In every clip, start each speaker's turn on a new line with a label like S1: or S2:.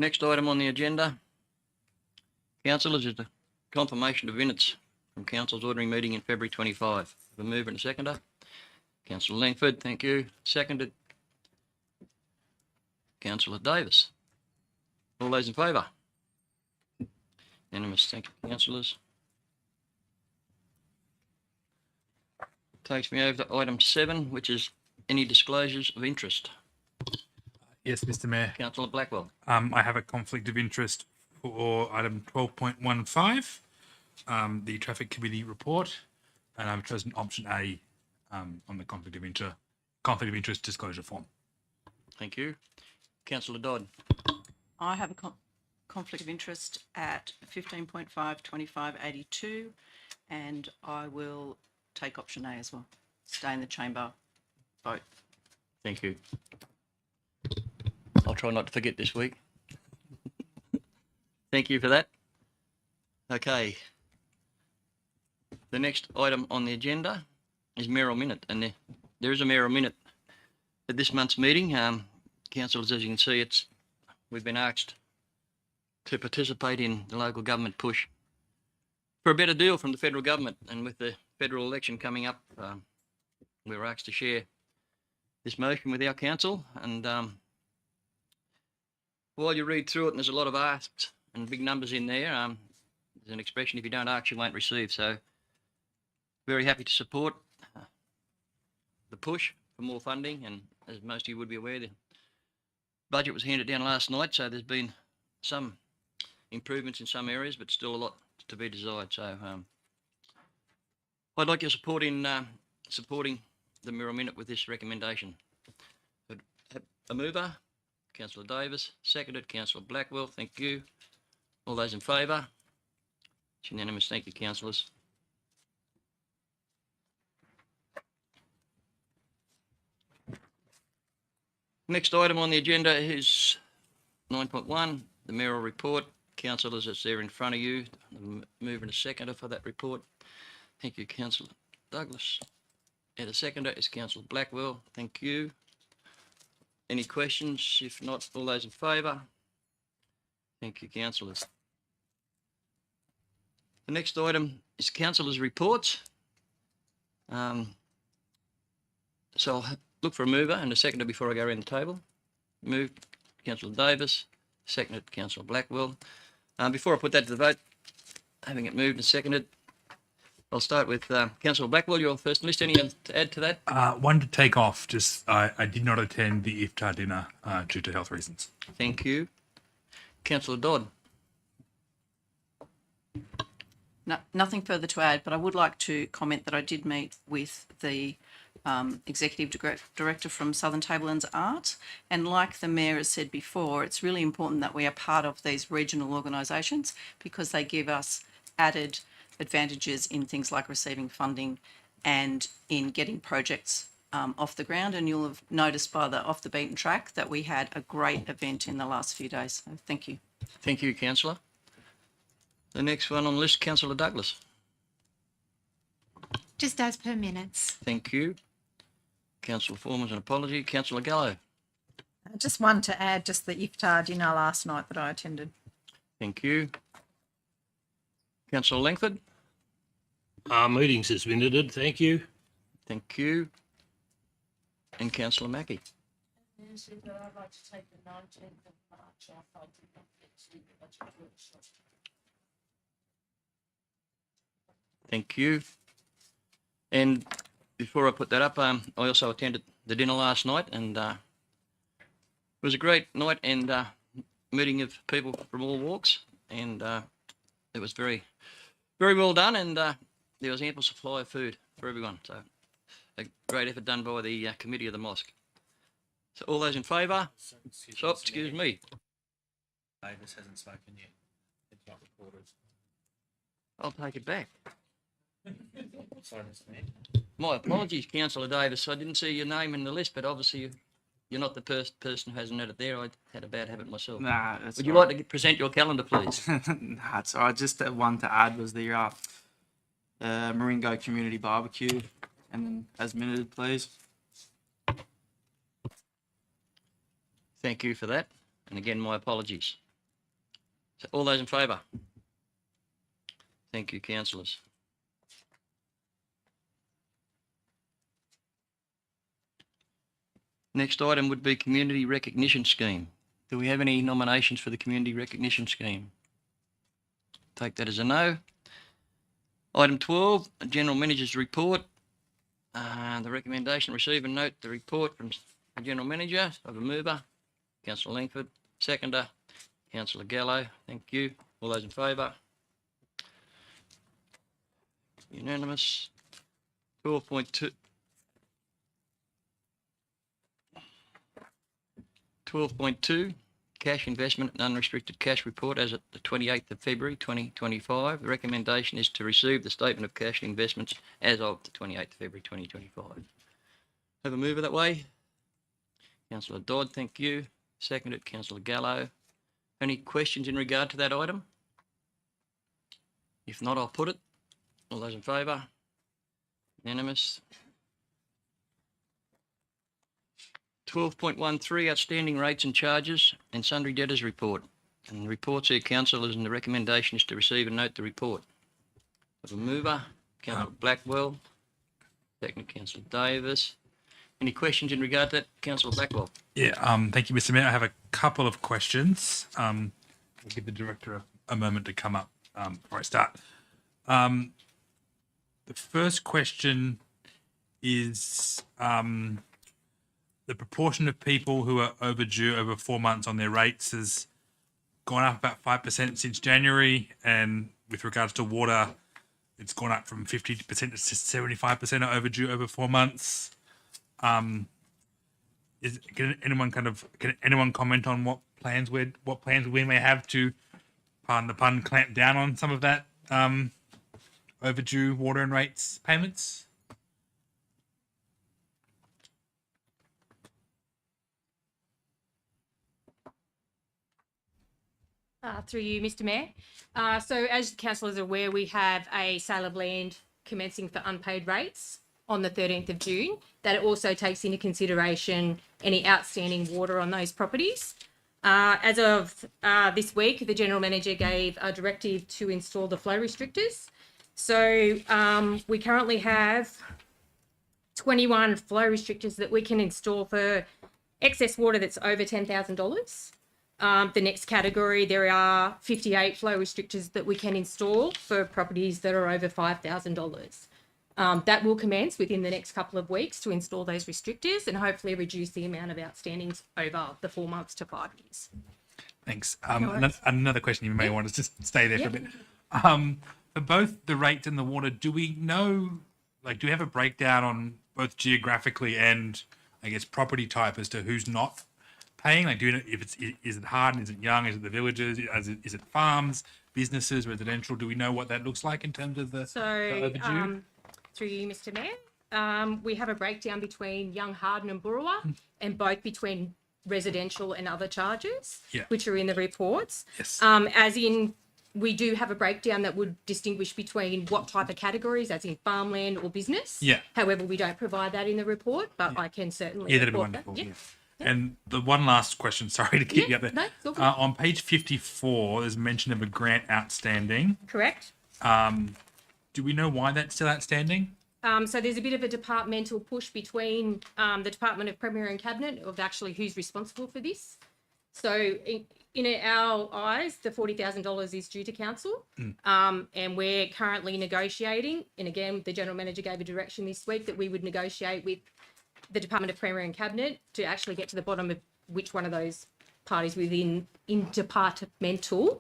S1: Next item on the agenda, councillors, is the confirmation of minutes from Council's ordinary meeting in February 25. The mover and a seconder. Councillor Langford, thank you. Seconded. Councillor Davis. All those in favour? Unanimous. Thank you, councillors. Takes me over to item 7, which is any disclosures of interest.
S2: Yes, Mr. Mayor.
S1: Councillor Blackwell.
S2: I have a conflict of interest for item 12.15, the Traffic Committee report, and I've chosen option A on the conflict of interest disclosure form.
S1: Thank you. Councillor Dodd.
S3: I have a conflict of interest at 15.52582, and I will take option A as well. Stay in the chamber, vote.
S1: Thank you. I'll try not to forget this week. Thank you for that. Okay. The next item on the agenda is mayoral minute, and there is a mayoral minute at this month's meeting. Councillors, as you can see, we've been asked to participate in the local government push for a better deal from the federal government, and with the federal election coming up, we were asked to share this motion with our council. And while you read through it, and there's a lot of asks and big numbers in there, there's an expression, if you don't ask, you won't receive. So very happy to support the push for more funding, and as most of you would be aware, the budget was handed down last night, so there's been some improvements in some areas, but still a lot to be desired. So I'd like your support in supporting the mayoral minute with this recommendation. A mover, Councillor Davis. Seconded, Councillor Blackwell. Thank you. All those in favour? It's unanimous. Thank you, councillors. Next item on the agenda is 9.1, the mayoral report. Councillors, it's there in front of you. I'm moving a seconder for that report. Thank you, Councillor Douglas. And a seconder is Councillor Blackwell. Thank you. Any questions? If not, all those in favour? Thank you, councillors. The next item is councillors' reports. So I'll look for a mover and a seconder before I go around the table. Moved, Councillor Davis. Seconded, Councillor Blackwell. Before I put that to the vote, having it moved and seconded, I'll start with Councillor Blackwell. You're first on the list. Any to add to that?
S2: One to take off. Just I did not attend the iftar dinner due to health reasons.
S1: Thank you. Councillor Dodd.
S3: No, nothing further to add, but I would like to comment that I did meet with the Executive Director from Southern Tablelands Art, and like the Mayor has said before, it's really important that we are part of these regional organisations because they give us added advantages in things like receiving funding and in getting projects off the ground. And you'll have noticed by the Off the Beaten Track that we had a great event in the last few days. So thank you.
S1: Thank you, Councillor. The next one on the list, Councillor Douglas.
S4: Just as per minutes.
S1: Thank you. Councillor Foreman's an apology. Councillor Gallo.
S5: Just one to add, just the iftar dinner last night that I attended.
S1: Thank you. Councillor Langford.
S6: Meeting suspended, thank you.
S1: Thank you. And Councillor Mackie.
S7: I'd like to take the 19th of March off. I did not get to the budget workshop.
S1: Thank you. And before I put that up, I also attended the dinner last night, and it was a great night and meeting of people from all walks, and it was very, very well done, and there was ample supply of food for everyone. So a great effort done by the committee of the mosque. So all those in favour? Excuse me.
S8: Davis hasn't spoken yet. It's not recorded.
S1: I'll take it back.
S8: Sorry, Mr. Mayor.
S1: My apologies, Councillor Davis. I didn't see your name in the list, but obviously you're not the person who hasn't had it there. I had a bad habit myself.
S9: Nah, that's
S1: Would you like to present your calendar, please?
S9: Nah, it's all right. Just one to add was the Maringo Community Barbecue, and then as minuted, please.
S1: Thank you for that. And again, my apologies. So all those in favour? Thank you, councillors. Next item would be Community Recognition Scheme. Do we have any nominations for the Community Recognition Scheme? Take that as a no. Item 12, General Manager's Report. The recommendation, receive and note the report from the General Manager. Of a mover, Councillor Langford. Seconder, Councillor Gallo. Thank you. All those in favour? Unanimous. 12.2. 12.2, Cash Investment and Unrestricted Cash Report as at the 28th of February 2025. The recommendation is to receive the Statement of Cash Investments as of the 28th of February 2025. Have a mover that way? Councillor Dodd, thank you. Seconded, Councillor Gallo. Any questions in regard to that item? If not, I'll put it. All those in favour? Unanimous. 12.13, Outstanding Rates and Charges and Sundry Debtors Report. And the report's here, councillors, and the recommendation is to receive and note the report. Of a mover, Councillor Blackwell. Second, Councillor Davis. Any questions in regard to that, Councillor Blackwell?
S2: Yeah, thank you, Mr. Mayor. I have a couple of questions. I'll give the director a moment to come up before I start. The first question is the proportion of people who are overdue over 4 months on their rates has gone up about 5% since January, and with regards to water, it's gone up from 50% to 75% are overdue over 4 months. Can anyone comment on what plans we may have to, pardon the pun, clamp down on some of that overdue water and rates payments?
S4: Through you, Mr. Mayor. So as councillors are aware, we have a sale of land commencing for unpaid rates on the 13th of June. That also takes into consideration any outstanding water on those properties. As of this week, the General Manager gave a directive to install the flow restrictors. So we currently have 21 flow restrictors that we can install for excess water that's over $10,000. The next category, there are 58 flow restrictors that we can install for properties that are over $5,000. That will commence within the next couple of weeks to install those restrictors and hopefully reduce the amount of outstandings over the 4 months to 5 years.
S2: Thanks. Another question you may want to just stay there for a bit. For both the rates and the water, do we know, do we have a breakdown on both geographically and, I guess, property type as to who's not paying? Do you know if is it Harden, is it Young, is it the villages, is it farms, businesses, residential? Do we know what that looks like in terms of the overdue?
S4: Through you, Mr. Mayor, we have a breakdown between Young, Harden and Burrawa, and both between residential and other charges, which are in the reports.
S2: Yes.
S4: As in, we do have a breakdown that would distinguish between what type of categories, as in farmland or business.
S2: Yeah.
S4: However, we don't provide that in the report, but I can certainly
S2: That'd be
S4: report
S2: wonderful.
S4: that.
S2: Yeah. And the one last question, sorry to keep you up there.
S4: No, it's all good.
S2: On page 54, there's mention of a grant outstanding.
S4: Correct.
S2: Do we know why that's still outstanding?
S4: So there's a bit of a departmental push between the Department of Premier and Cabinet of actually who's responsible for this. So in our eyes, the $40,000 is due to council, and we're currently negotiating. And again, the General Manager gave a direction this week that we would negotiate with the Department of Premier and Cabinet to actually get to the bottom of which one of those parties within interdepartmental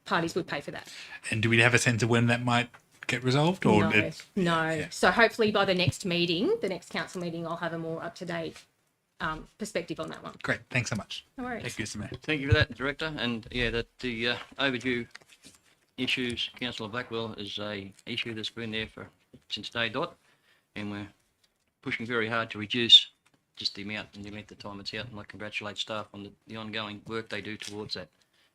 S4: parties would pay for that.
S2: And do we have a sense of when that might get resolved? Or
S4: No.
S2: Yeah.
S4: So hopefully by the next meeting, the next council meeting, I'll have a more up-to-date perspective on that one.
S2: Great, thanks so much.
S4: No worries.
S2: Thank you, Mr. Mayor.
S1: Thank you for that, Director. And yeah, that the overdue issues, Councillor Blackwell, is a issue that's been there since day dot, and we're pushing very hard to reduce just the amount and the length of time it's out, and I congratulate staff on the ongoing work they do towards that.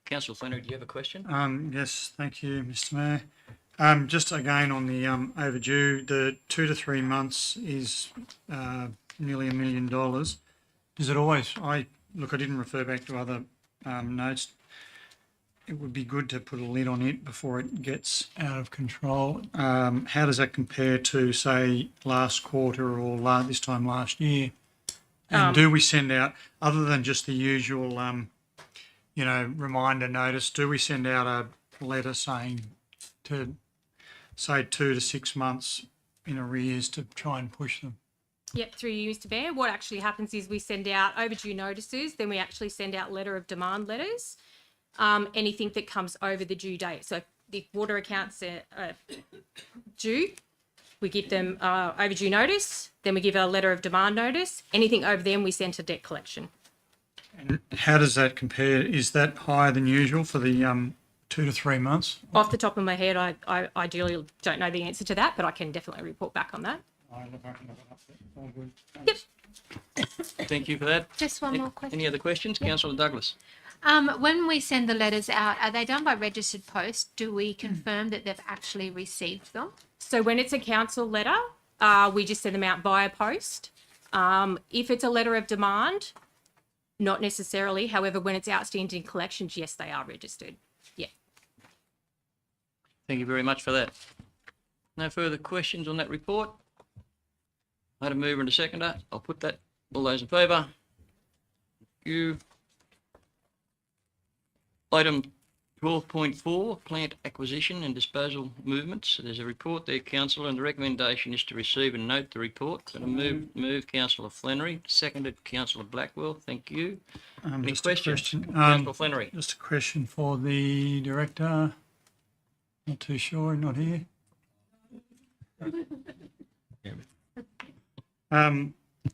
S1: Councillor Flannery, do you have a question?
S10: Yes, thank you, Mr. Mayor. Just again on the overdue, the 2 to 3 months is nearly $1 million. Is it always? I didn't refer back to other notes. it would be good to put a lid on it before it gets out of control. How does that compare to, say, last quarter or this time last year? And do we send out, other than just the usual, reminder notice, do we send out a letter saying to, say, 2 to 6 months in arrears to try and push them?
S4: Yep, through you, Mr. Mayor. What actually happens is we send out overdue notices, then we actually send out letter of demand letters, anything that comes over the due date. So if water accounts are due, we give them overdue notice, then we give a letter of demand notice. Anything over them, we send to debt collection.
S10: And how does that compare? Is that higher than usual for the 2 to 3 months?
S4: Off the top of my head, I ideally don't know the answer to that, but I can definitely report back on that. Yep.
S1: Thank you for that.
S11: Just one more question.
S1: Any other questions? Councillor Douglas.
S11: When we send the letters out, are they done by registered post? Do we confirm that they've actually received them?
S4: So when it's a council letter, we just send them out via post. If it's a letter of demand, not necessarily. However, when it's outstanding collections, yes, they are registered. Yeah.
S1: Thank you very much for that. No further questions on that report. I had a mover and a seconder. I'll put that. All those in favour? Thank you. Item 12.4, plant acquisition and disposal movements. So there's a report there, Councillor, and the recommendation is to receive and note the report. So to move Councillor Flannery, seconded Councillor Blackwell. Thank you. Any
S10: Just
S1: questions?
S10: a question.
S1: Councillor Flannery.
S10: Just a question for the director. Not too sure, not here.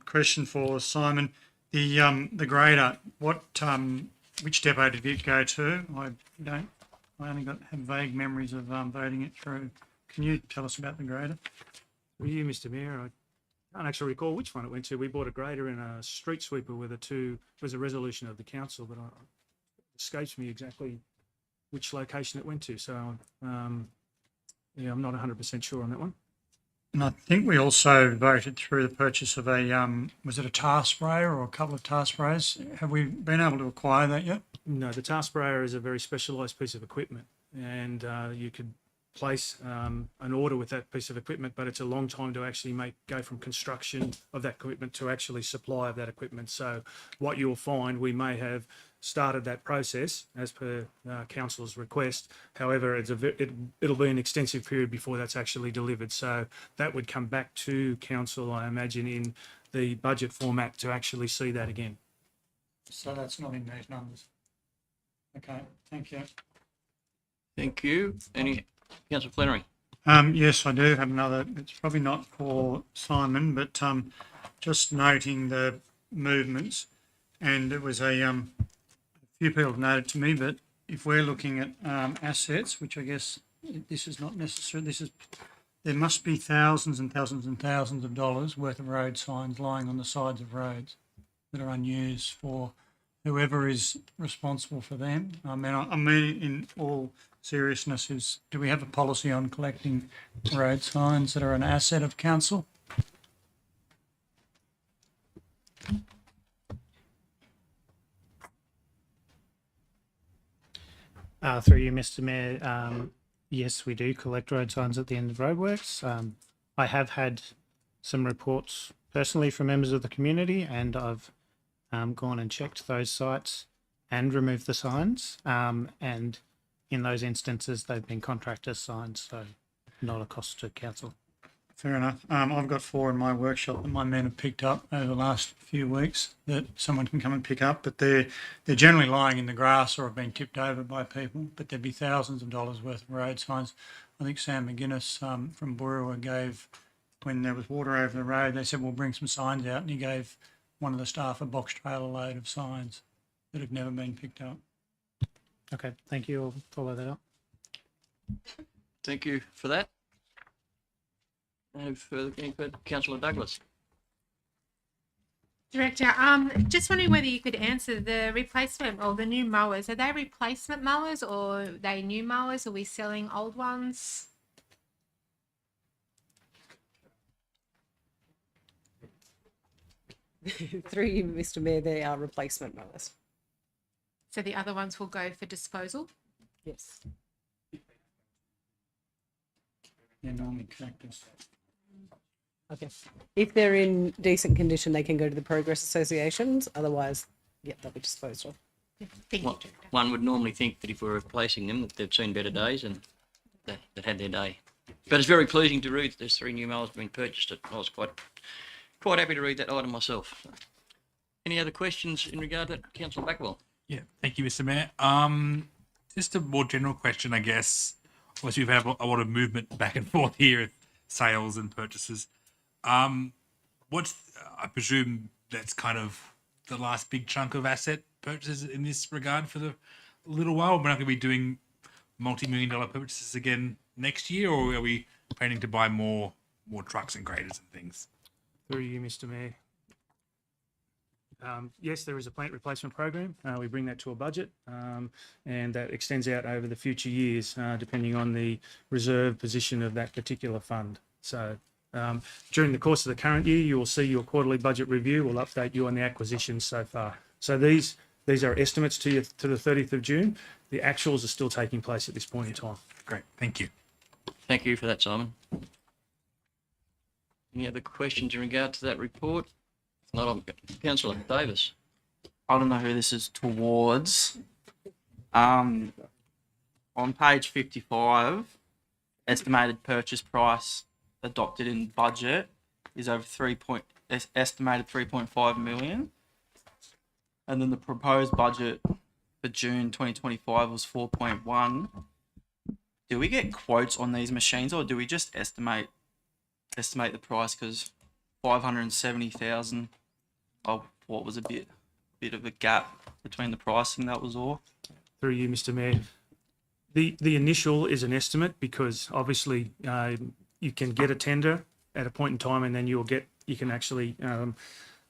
S10: Question for Simon. The grader, which depot did it go to? I only have vague memories of voting it through. Can you tell us about the grader?
S12: Well, you, Mr. Mayor, I can't actually recall which one it went to. We bought a grader and a street sweeper with it was a resolution of the council, but it escapes me exactly which location it went to. So, I'm not 100% sure on that one.
S10: And I think we also voted through the purchase of was it a tar sprayer or a couple of tar sprayers? Have we been able to acquire that yet?
S12: No, the tar sprayer is a very specialised piece of equipment, and you could place an order with that piece of equipment, but it's a long time to actually go from construction of that equipment to actually supply of that equipment. So what you'll find, we may have started that process as per council's request. However, it'll be an extensive period before that's actually delivered. So that would come back to council, I imagine, in the budget format to actually see that again.
S10: So that's not in these numbers. Okay, thank you.
S1: Thank you. Any Councillor Flannery?
S10: Yes, I do have another. It's probably not for Simon, but just noting the movements, and it was a few people have noted to me, but if we're looking at assets, which I guess this is not necessary, there must be thousands and thousands and thousands of dollars worth of road signs lying on the sides of roads that are unused for whoever is responsible for them. I mean, in all seriousness, do we have a policy on collecting road signs that are an asset of council?
S13: Through you, Mr. Mayor, yes, we do collect road signs at the end of roadworks. I have had some reports personally from members of the community, and I've gone and checked those sites and removed the signs. And in those instances, they've been contractors' signs, so not a cost to council.
S10: Fair enough. I've got 4 in my workshop that my men have picked up over the last few weeks that someone can come and pick up, but they're generally lying in the grass or have been tipped over by people, but there'd be thousands of dollars worth of road signs. I think Sam McGuinness from Burua gave, when there was water over the road, they said, we'll bring some signs out, and he gave one of the staff a box trailer load of signs that had never been picked up.
S13: Okay, thank you. I'll follow that up.
S1: Thank you for that. No further, Councillor Douglas.
S11: Director, just wondering whether you could answer the replacement or the new mowers. Are they replacement mowers or are they new mowers? Are we selling old ones?
S14: Through you, Mr. Mayor, they are replacement mowers.
S11: So the other ones will go for disposal?
S14: Yes.
S10: Yeah, normally collectors.
S14: Okay. If they're in decent condition, they can go to the progress associations. Otherwise, yeah, they'll be disposed of.
S11: Thank you,
S1: Well,
S11: Director.
S1: one would normally think that if we're replacing them, that they've seen better days and that had their day. But it's very pleasing to read that there's 3 new mowers being purchased. I was quite happy to read that item myself. Any other questions in regard to that, Councillor Blackwell?
S2: Yeah, thank you, Mr. Mayor. Just a more general question, I guess. Obviously, we've had a lot of movement back and forth here, sales and purchases. I presume that's kind of the last big chunk of asset purchases in this regard for the little while. We're not going to be doing multi-million-dollar purchases again next year, or are we planning to buy more trucks and graders and things?
S12: Through you, Mr. Mayor. Yes, there is a plant replacement program. We bring that to a budget, and that extends out over the future years, depending on the reserve position of that particular fund. So during the course of the current year, you will see your quarterly budget review. We'll update you on the acquisitions so far. So these are estimates to the 30th of June. The actuals are still taking place at this point in time.
S2: Great, thank you.
S1: Thank you for that, Simon. Any other questions in regard to that report? If not, Councillor Davis.
S9: I don't know who this is towards. On page 55, estimated purchase price adopted in budget is over estimated 3.5 million. And then the proposed budget for June 2025 was 4.1. Do we get quotes on these machines, or do we just estimate the price? Because 570,000, what was a bit of a gap between the pricing, that was all.
S12: Through you, Mr. Mayor. The initial is an estimate because obviously you can get a tender at a point in time, and then you can actually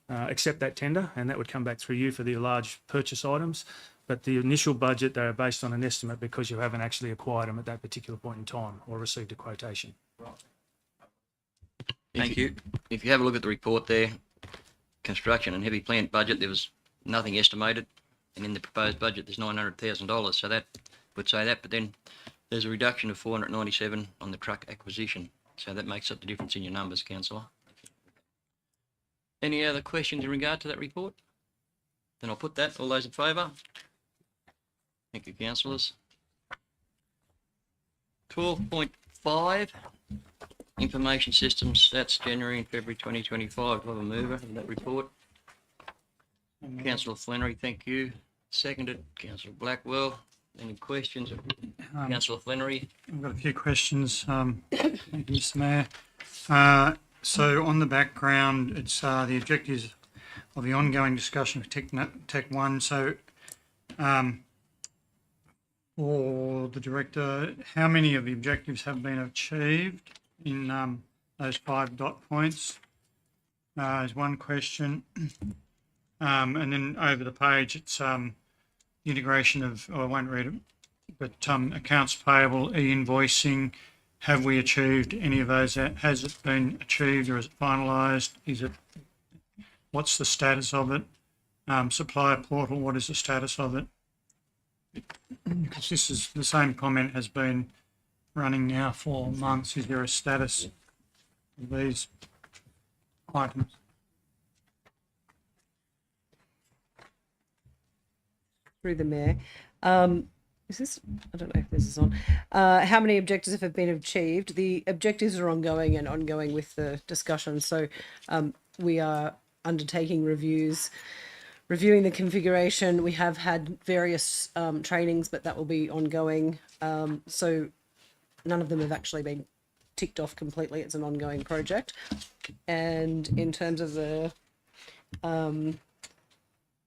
S12: accept that tender, and that would come back through you for the large purchase items. But the initial budget, they are based on an estimate because you haven't actually acquired them at that particular point in time or received a quotation.
S1: Thank you. If you have a look at the report there, construction and heavy plant budget, there was nothing estimated, and in the proposed budget there's $900,000, so that would say that, but then there's a reduction of 497 on the truck acquisition, so that makes up the difference in your numbers, Councillor. Any other questions in regard to that report? Then I'll put that. All those in favour? Thank you, councillors. 12.5, information systems. That's January and February 2025. I'll have a mover of that report. Councillor Flannery, thank you. Seconded, Councillor Blackwell. Any questions? Councillor Flannery.
S10: I've got a few questions. Thank you, Mr. Mayor. So on the background, it's the objectives of the ongoing discussion of Tech 1. So for the director, how many of the objectives have been achieved in those 5 dot points? Is one question. And then over the page, it's integration of, I won't read it, but accounts payable, e-invoicing. Have we achieved any of those? Has it been achieved, or is it finalised? What's the status of it? Supplier portal, what is the status of it? Because this is the same comment has been running now for months. Is there a status of these items?
S14: Through the mayor. Is this, I don't know if this is on. How many objectives have been achieved? The objectives are ongoing and ongoing with the discussion. So we are undertaking reviews, reviewing the configuration. We have had various trainings, but that will be ongoing. So none of them have actually been ticked off completely. It's an ongoing project. And in terms of the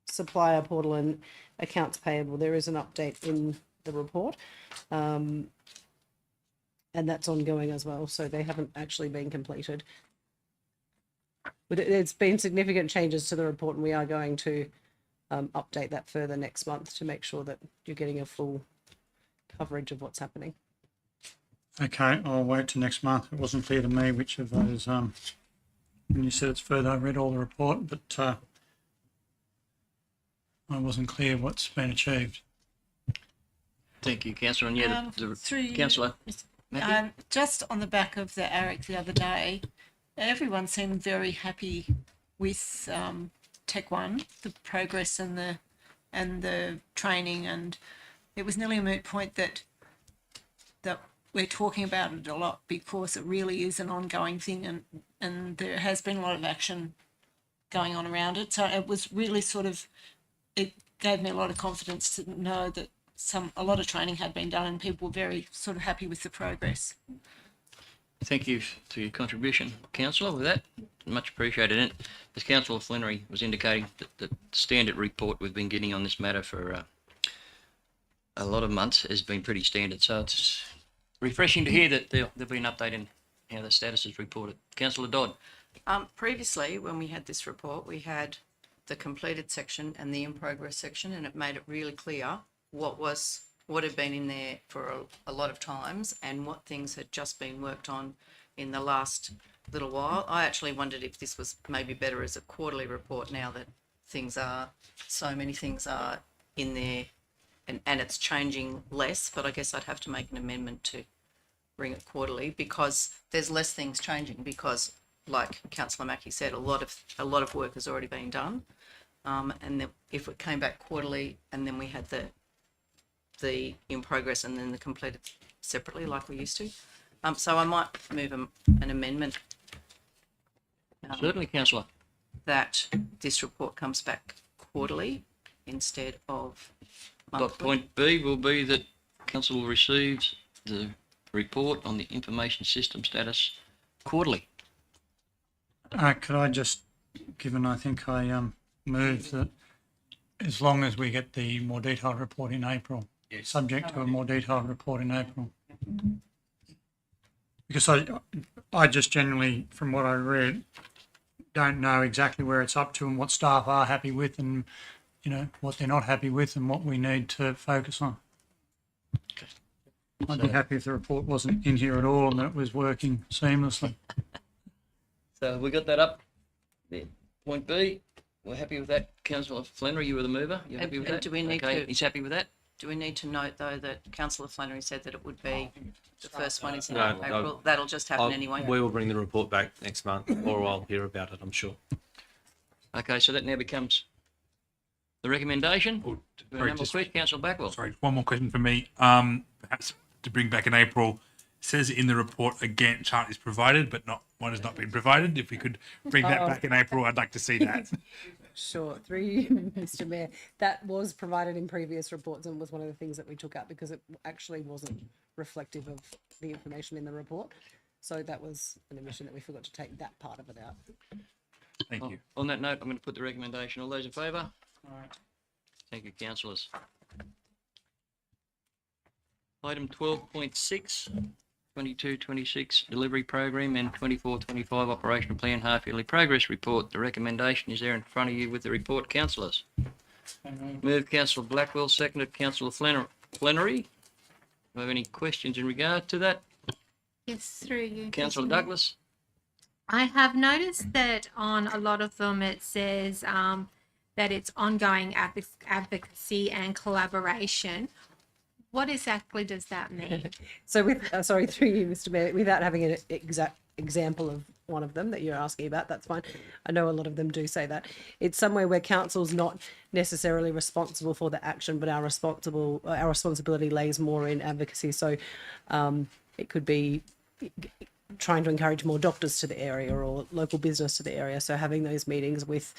S14: supplier portal and accounts payable, there is an update in the report, and that's ongoing as well, so they haven't actually been completed, but it's been significant changes to the report, and we are going to update that further next month to make sure that you're getting a full coverage of what's happening.
S10: Okay, I'll wait till next month. It wasn't clear to me which of those, when you said it's further, I read all the report, but I wasn't clear what's been achieved.
S1: Thank you, councillor. And yeah,
S7: through you,
S1: councillor. Matthew?
S7: just on the back of the ARIC the other day, everyone seemed very happy with Tech One, the progress and the training, and it was nearly a moot point that we're talking about it a lot because it really is an ongoing thing, and there has been a lot of action going on around it. So it was really it gave me a lot of confidence to know that a lot of training had been done and people were very sort of happy with the progress.
S1: Thank you for your contribution, councillor. With that, much appreciated. And as Councillor Flannery was indicating, the standard report we've been getting on this matter for a lot of months has been pretty standard. So it's refreshing to hear that there'll be an update in how the status is reported. Councillor Dodd.
S3: Previously, when we had this report, we had the completed section and the in progress section, and it made it really clear what had been in there for a lot of times and what things had just been worked on in the last little while. I actually wondered if this was maybe better as a quarterly report now that so many things are in there and it's changing less, but I guess I'd have to make an amendment to bring it quarterly because there's less things changing because, like Councillor Mackie said, a lot of work has already been done. And then if it came back quarterly and then we had the in progress and then the completed separately like we used to. So I might move an amendment.
S1: Certainly, councillor.
S3: That this report comes back quarterly instead of monthly.
S1: Point B will be that council receives the report on the information system status quarterly.
S10: Could I just, given I think I move that as long as we get the more detailed report in April, subject to a more detailed report in April. Because I just generally, from what I read, don't know exactly where it's up to and what staff are happy with and, what they're not happy with and what we need to focus on.
S1: Okay.
S10: I'd be happy if the report wasn't in here at all and that it was working seamlessly.
S1: So we got that up there. Point B, we're happy with that. Councillor Flannery, you were the mover. You're happy with that?
S3: Do we need
S1: He's happy with that?
S3: Do we need to note though that Councillor Flannery said that it would be the first one is in
S8: No,
S3: April? That'll just happen anyway.
S8: We will bring the report back next month, or I'll hear about it, I'm sure.
S1: Okay, so that now becomes the recommendation.
S2: Oh,
S1: Number question, Councillor Blackwell.
S2: Sorry, one more question for me. Perhaps to bring back in April, it says in the report a Gantt chart is provided, but one has not been provided. If we could bring that back in April, I'd like to see that.
S14: Sure, through you, Mr. Mayor. That was provided in previous reports and was one of the things that we took out because it actually wasn't reflective of the information in the report. So that was an omission that we forgot to take that part of it out.
S2: Thank you.
S1: On that note, I'm going to put the recommendation. All those in favour? Thank you, councillors. Item 12.6, 22-26 delivery program and 24-25 operational plan half-yearly progress report. The recommendation is there in front of you with the report, councillors. Move Councillor Blackwell, seconded Councillor Flannery. Do you have any questions in regard to that?
S11: Yes, through you.
S1: Councillor Douglas?
S11: I have noticed that on a lot of them it says that it's ongoing advocacy and collaboration. What exactly does that mean?
S14: So sorry, through you, Mr. Mayor, without having an exact example of one of them that you're asking about, that's fine. I know a lot of them do say that. It's somewhere where council's not necessarily responsible for the action, but our responsibility lays more in advocacy. So it could be trying to encourage more doctors to the area or local business to the area. So having those meetings with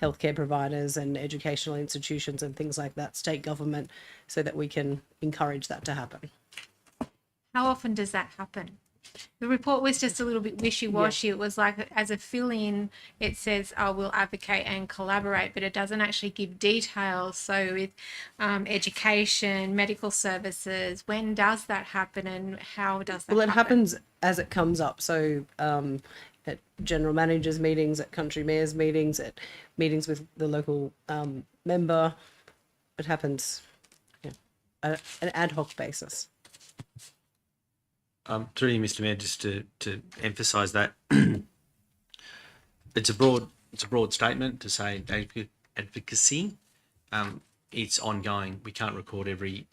S14: healthcare providers and educational institutions and things like that, state government, so that we can encourage that to happen.
S11: How often does that happen? The report was just a little bit wishy-washy. Yeah. It was like, as a fill-in, it says, we'll advocate and collaborate, but it doesn't actually give details. So with education, medical services, when does that happen and how does that happen?
S14: Well, it happens as it comes up. So at general managers meetings, at country mayors meetings, at meetings with the local member, it happens on an ad hoc basis.
S8: Through you, Mr. Mayor, just to emphasise that it's a broad statement to say advocacy. It's ongoing. We can't record every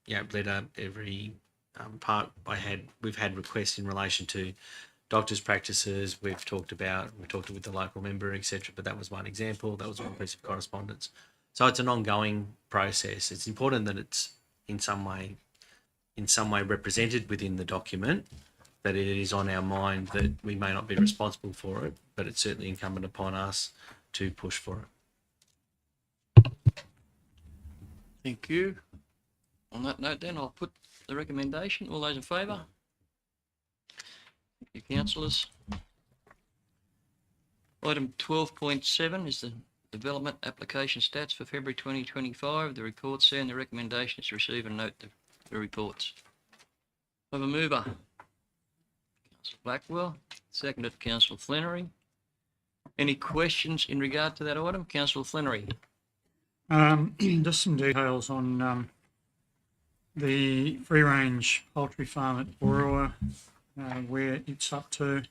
S8: letter, every part we've had requests in relation to doctors' practices. We've talked with the local member, etc. But that was one example. That was one piece of correspondence. So it's an ongoing process. It's important that it's in some way represented within the document, that it is on our mind that we may not be responsible for it, but it's certainly incumbent upon us to push for it.
S1: Thank you. On that note then, I'll put the recommendation. All those in favour? Thank you, councillors. Item 12.7 is the development application stats for February 2025. The reports there and the recommendation is to receive and note the reports. I have a mover. Councillor Blackwell, seconded Councillor Flannery. Any questions in regard to that item? Councillor Flannery.
S10: Just some details on the free-range poultry farm at Borua, where it's up to.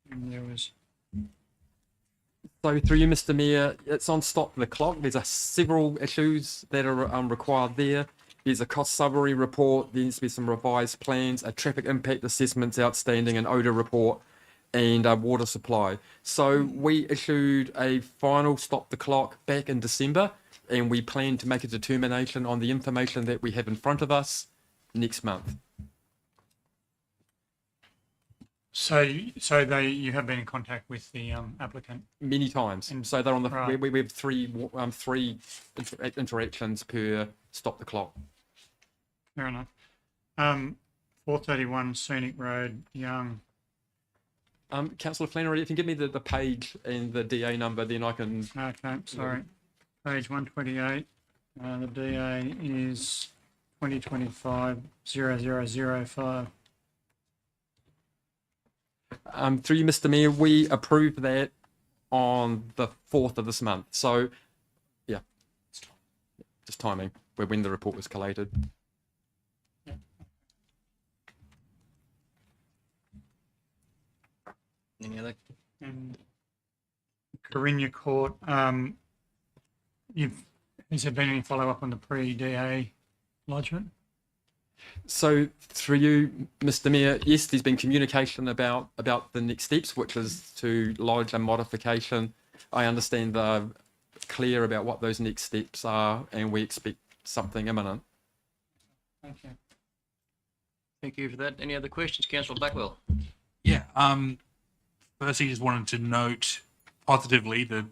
S10: And there was.
S15: So through you, Mr. Mayor, it's on Stop the Clock. There's several issues that are required there. There's a cost summary report. There needs to be some revised plans, a traffic impact assessment's outstanding, an odour report, and water supply. So we issued a final Stop the Clock back in December, and we plan to make a determination on the information that we have in front of us next month.
S10: So you have been in contact with the applicant
S15: Many times. So they're on the.
S10: Right.
S15: We have three interactions per Stop the Clock.
S10: Fair enough. 431 Scenic Road, Young.
S15: Councillor Flannery, if you can give me the page and the DA number, then I can.
S10: Okay, sorry. Page 128. The DA is 2025-0005.
S15: Through you, Mr. Mayor, we approved that on the 4th of this month. So, yeah, just timing when the report was collated.
S1: Any other?
S10: And Carinya Court, has there been any follow-up on the pre-DA lodgement?
S15: So through you, Mr. Mayor, yes, there's been communication about the next steps, which is to lodge a modification. I understand they're clear about what those next steps are, and we expect something imminent.
S10: Thank you.
S1: Thank you for that. Any other questions, Councillor Blackwell?
S2: Yeah. Firstly, just wanted to note positively the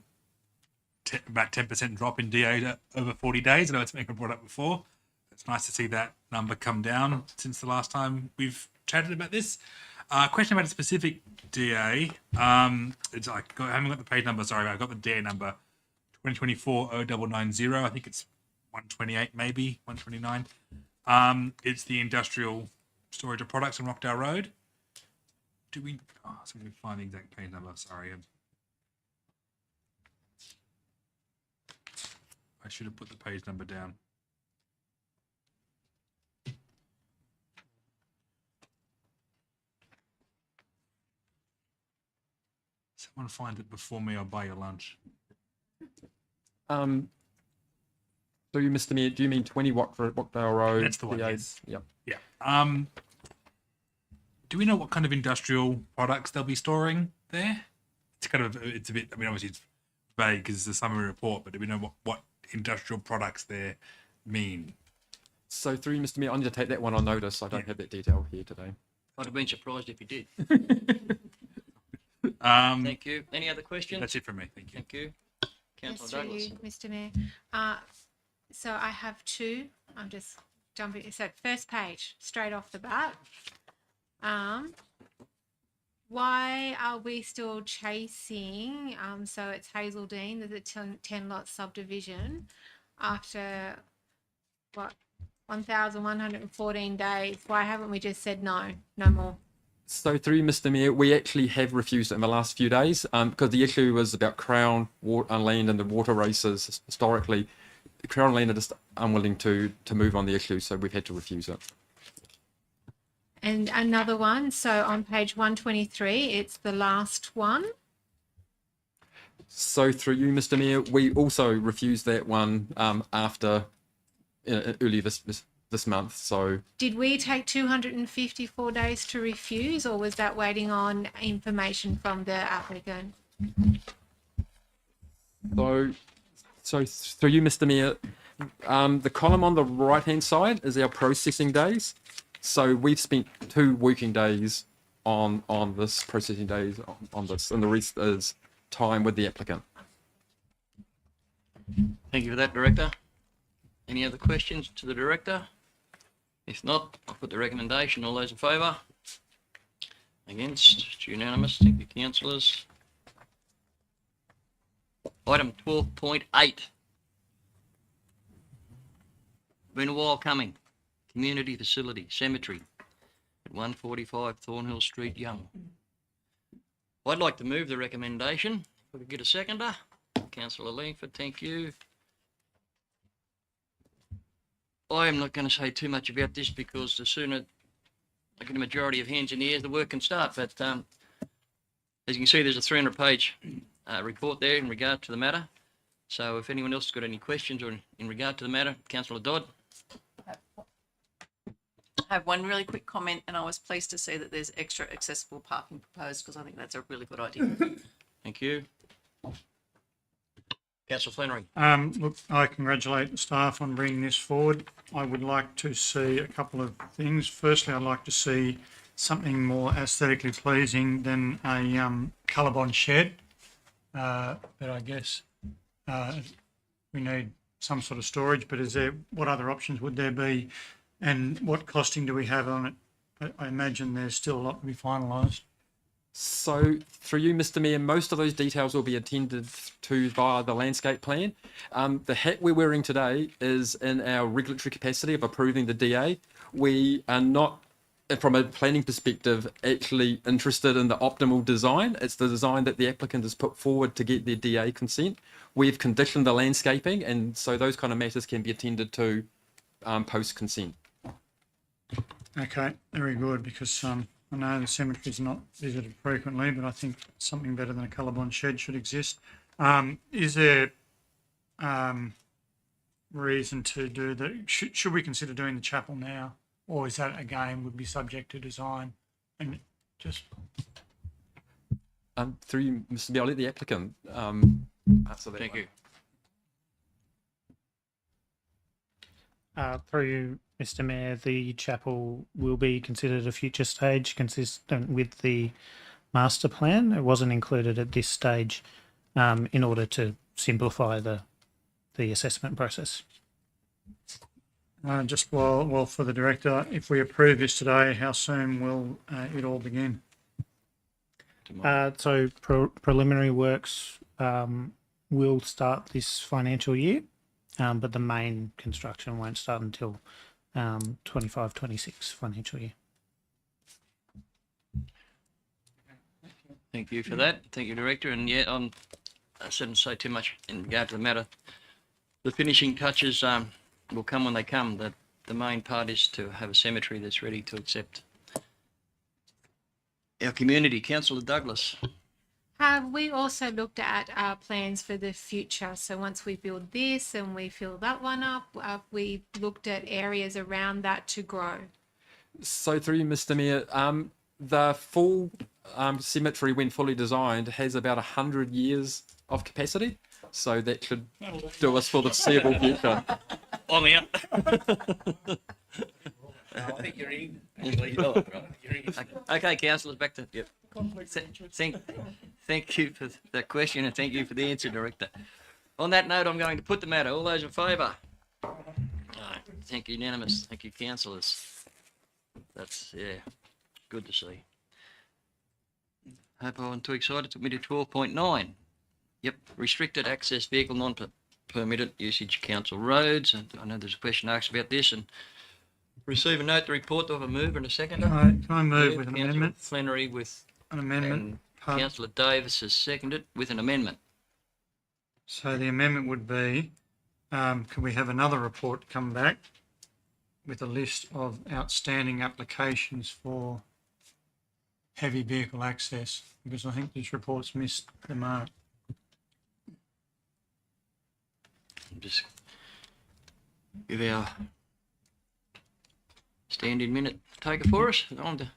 S2: about 10% drop in DA over 40 days. I know it's been brought up before. It's nice to see that number come down since the last time we've chatted about this. Question about a specific DA. I haven't got the page number. Sorry, I got the DA number. 2024-0990. I think it's 128, maybe 129. It's the industrial storage of products on Rockdale Road. Do we? Oh, so we find the exact page number. Sorry. I should have put the page number down. Someone find it before me, I'll buy your lunch.
S15: So you, Mr. Mayor, do you mean 20 Rockdale Road?
S2: That's the one, yes.
S15: Yep.
S2: Yeah. Do we know what kind of industrial products they'll be storing there? It's a bit, I mean, obviously it's vague because it's a summary report, but do we know what industrial products there mean?
S15: So through you, Mr. Mayor, I need to take that one on notice. I don't have that detail here today.
S1: I'd have been surprised if you did.
S2: Um,
S1: Thank you. Any other questions?
S2: That's it from me. Thank you.
S1: Thank you.
S11: Yes,
S1: Councillor
S11: through
S1: Douglas.
S11: you, Mr. Mayor. So I have two. I'm just jumping. So first page, straight off the bat. Why are we still chasing? So it's Hazeldean, there's a 10 lot subdivision after what, 1,114 days. Why haven't we just said no more?
S15: So through Mr. Mayor, we actually have refused it in the last few days because the issue was about Crown land and the water races historically. Crown land are just unwilling to move on the issue, so we've had to refuse it.
S11: And another one, so on page 123, it's the last one.
S15: So through you, Mr. Mayor, we also refused that one after earlier this month. So
S11: Did we take 254 days to refuse, or was that waiting on information from the applicant?
S15: So through you, Mr. Mayor, the column on the right-hand side is our processing days. So we've spent 2 working days on this, processing days on this, and the rest is time with the applicant.
S1: Thank you for that, Director. Any other questions to the Director? If not, I'll put the recommendation. All those in favour? Against? It's unanimous. Thank you, councillors. Item 12.8. Been a while coming. Community facility, cemetery at 145 Thornhill Street, Young. I'd like to move the recommendation. If we could get a seconder. Councillor Langford, thank you. I am not going to say too much about this because the sooner I get a majority of hands in the air, the work can start. But as you can see, there's a 300-page report there in regard to the matter. So if anyone else has got any questions or in regard to the matter, Councillor Dodd.
S3: I have one really quick comment, and I was pleased to see that there's extra accessible parking proposed because I think that's a really good idea.
S1: Thank you. Councillor Flannery.
S10: Look, I congratulate the staff on bringing this forward. I would like to see a couple of things. Firstly, I'd like to see something more aesthetically pleasing than a colour-bond shed. But I guess we need some sort of storage. But what other options would there be, and what costing do we have on it? I imagine there's still a lot to be finalised.
S15: So through you, Mr. Mayor, most of those details will be attended to via the landscape plan. The hat we're wearing today is in our regulatory capacity of approving the DA. We are not, from a planning perspective, actually interested in the optimal design. It's the design that the applicant has put forward to get their DA consent. We've conditioned the landscaping, and so those kind of matters can be attended to post-consent.
S10: Okay, very good, because I know the cemetery is not visited frequently, but I think something better than a colour-bond shed should exist. Is there reason to do the? Should we consider doing the chapel now, or is that again would be subject to design? And just
S15: through you, Mr. Mayor, I'll let the applicant answer that.
S1: Thank you.
S13: Through you, Mr. Mayor, the chapel will be considered a future stage consistent with the master plan. It wasn't included at this stage in order to simplify the assessment process.
S10: just well for the director, if we approve this today, how soon will it all begin?
S13: So preliminary works will start this financial year, but the main construction won't start until 25-26 financial year.
S1: Thank you for that. Thank you, Director. And yeah, I shouldn't say too much in regard to the matter. The finishing touches will come when they come. The main part is to have a cemetery that's ready to accept our community. Councillor Douglas.
S11: Have we also looked at our plans for the future? So once we build this and we fill that one up, we looked at areas around that to grow.
S15: So through you, Mr. Mayor, the full cemetery, when fully designed, has about 100 years of capacity. So that should do us for the foreseeable future.
S1: I'm out. I think you're in. Okay, councillors, back to yep. Thank you for that question and thank you for the answer, Director. On that note, I'm going to put the matter. All those in favour? Thank you, unanimous. Thank you, councillors. That's good to see. Hope I wasn't too excited. Took me to 12.9. Yep, restricted access vehicle non-permitted usage council roads. And I know there's a question asked about this. And receive and note the report. Do I have a mover and a seconder?
S10: Can I move with an
S1: Councillor
S10: amendment?
S1: Flannery with
S10: An amendment.
S1: Councillor Davis has seconded with an amendment.
S10: So the amendment would be, can we have another report come back with a list of outstanding applications for heavy vehicle access? Because I think this report's missed the mark.
S1: give our standing minute taker for us. On to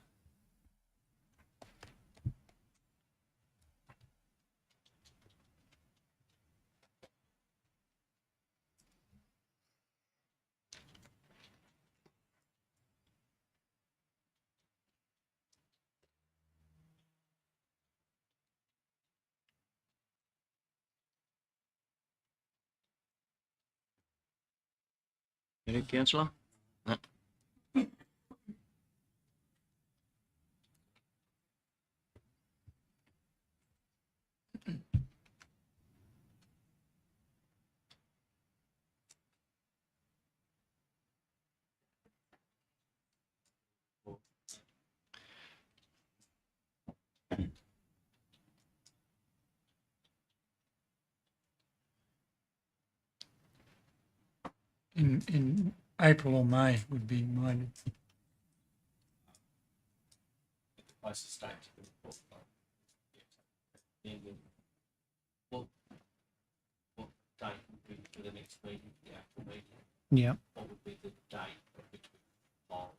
S1: any councillor? No.
S10: In April or May would be mine.
S8: Closest date to the report. What date would be for the next meeting, the actual meeting?
S13: Yeah.
S8: What would be the date at which we file?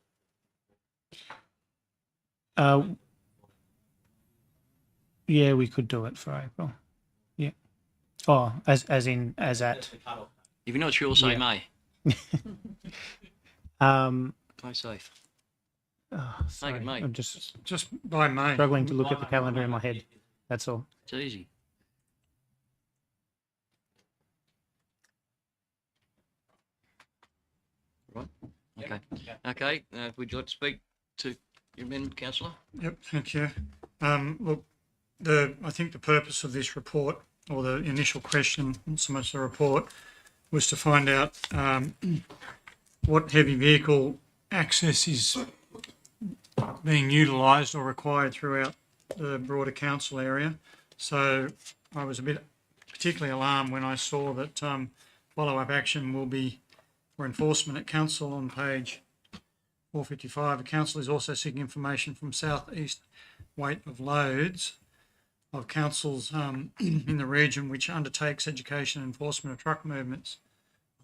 S13: Yeah, we could do it for April. Yeah. Oh, as at.
S1: If you're not sure, say
S13: Yeah.
S1: May. Play safe.
S13: Oh,
S1: Make
S13: sorry,
S1: it May.
S13: I'm just
S10: by May.
S13: struggling to look at the calendar in my head. That's all.
S1: It's easy. Right. Okay. Okay. Would you like to speak to your amendment, councillor?
S10: Yep, thank you. Look, I think the purpose of this report, or the initial question, not so much the report, was to find out what heavy vehicle access is being utilised or required throughout the broader council area. So I was a bit particularly alarmed when I saw that follow-up action will be for enforcement at council on page 455. The council is also seeking information from South East weight of loads of councils in the region which undertakes education and enforcement of truck movements.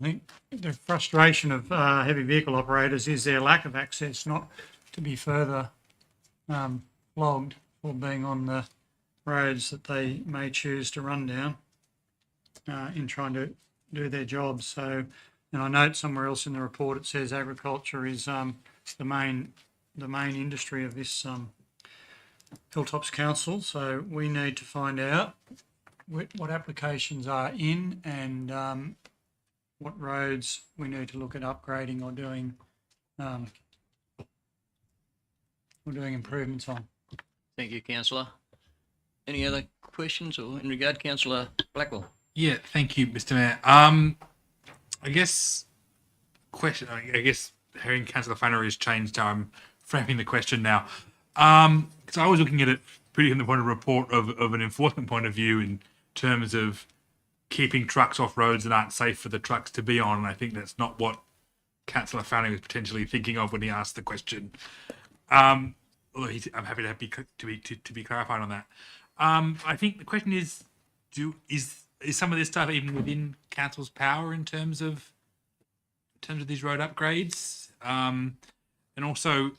S10: I think the frustration of heavy vehicle operators is their lack of access, not to be further flogged for being on the roads that they may choose to run down in trying to do their jobs. So, and I note somewhere else in the report it says agriculture is the main industry of this Hilltops Council. So we need to find out what applications are in and what roads we need to look at upgrading or doing improvements on.
S1: Thank you, councillor. Any other questions or in regard, councillor Blackwell?
S2: Yeah, thank you, Mr. Mayor. I guess hearing Councillor Flannery has changed how I'm framing the question now. Because I was looking at it pretty from the point of report of an enforcement point of view in terms of keeping trucks off roads that aren't safe for the trucks to be on. And I think that's not what Councillor Flannery was potentially thinking of when he asked the question. Although I'm happy to be clarified on that. I think the question is, is some of this stuff even within council's power in terms of these road upgrades, and also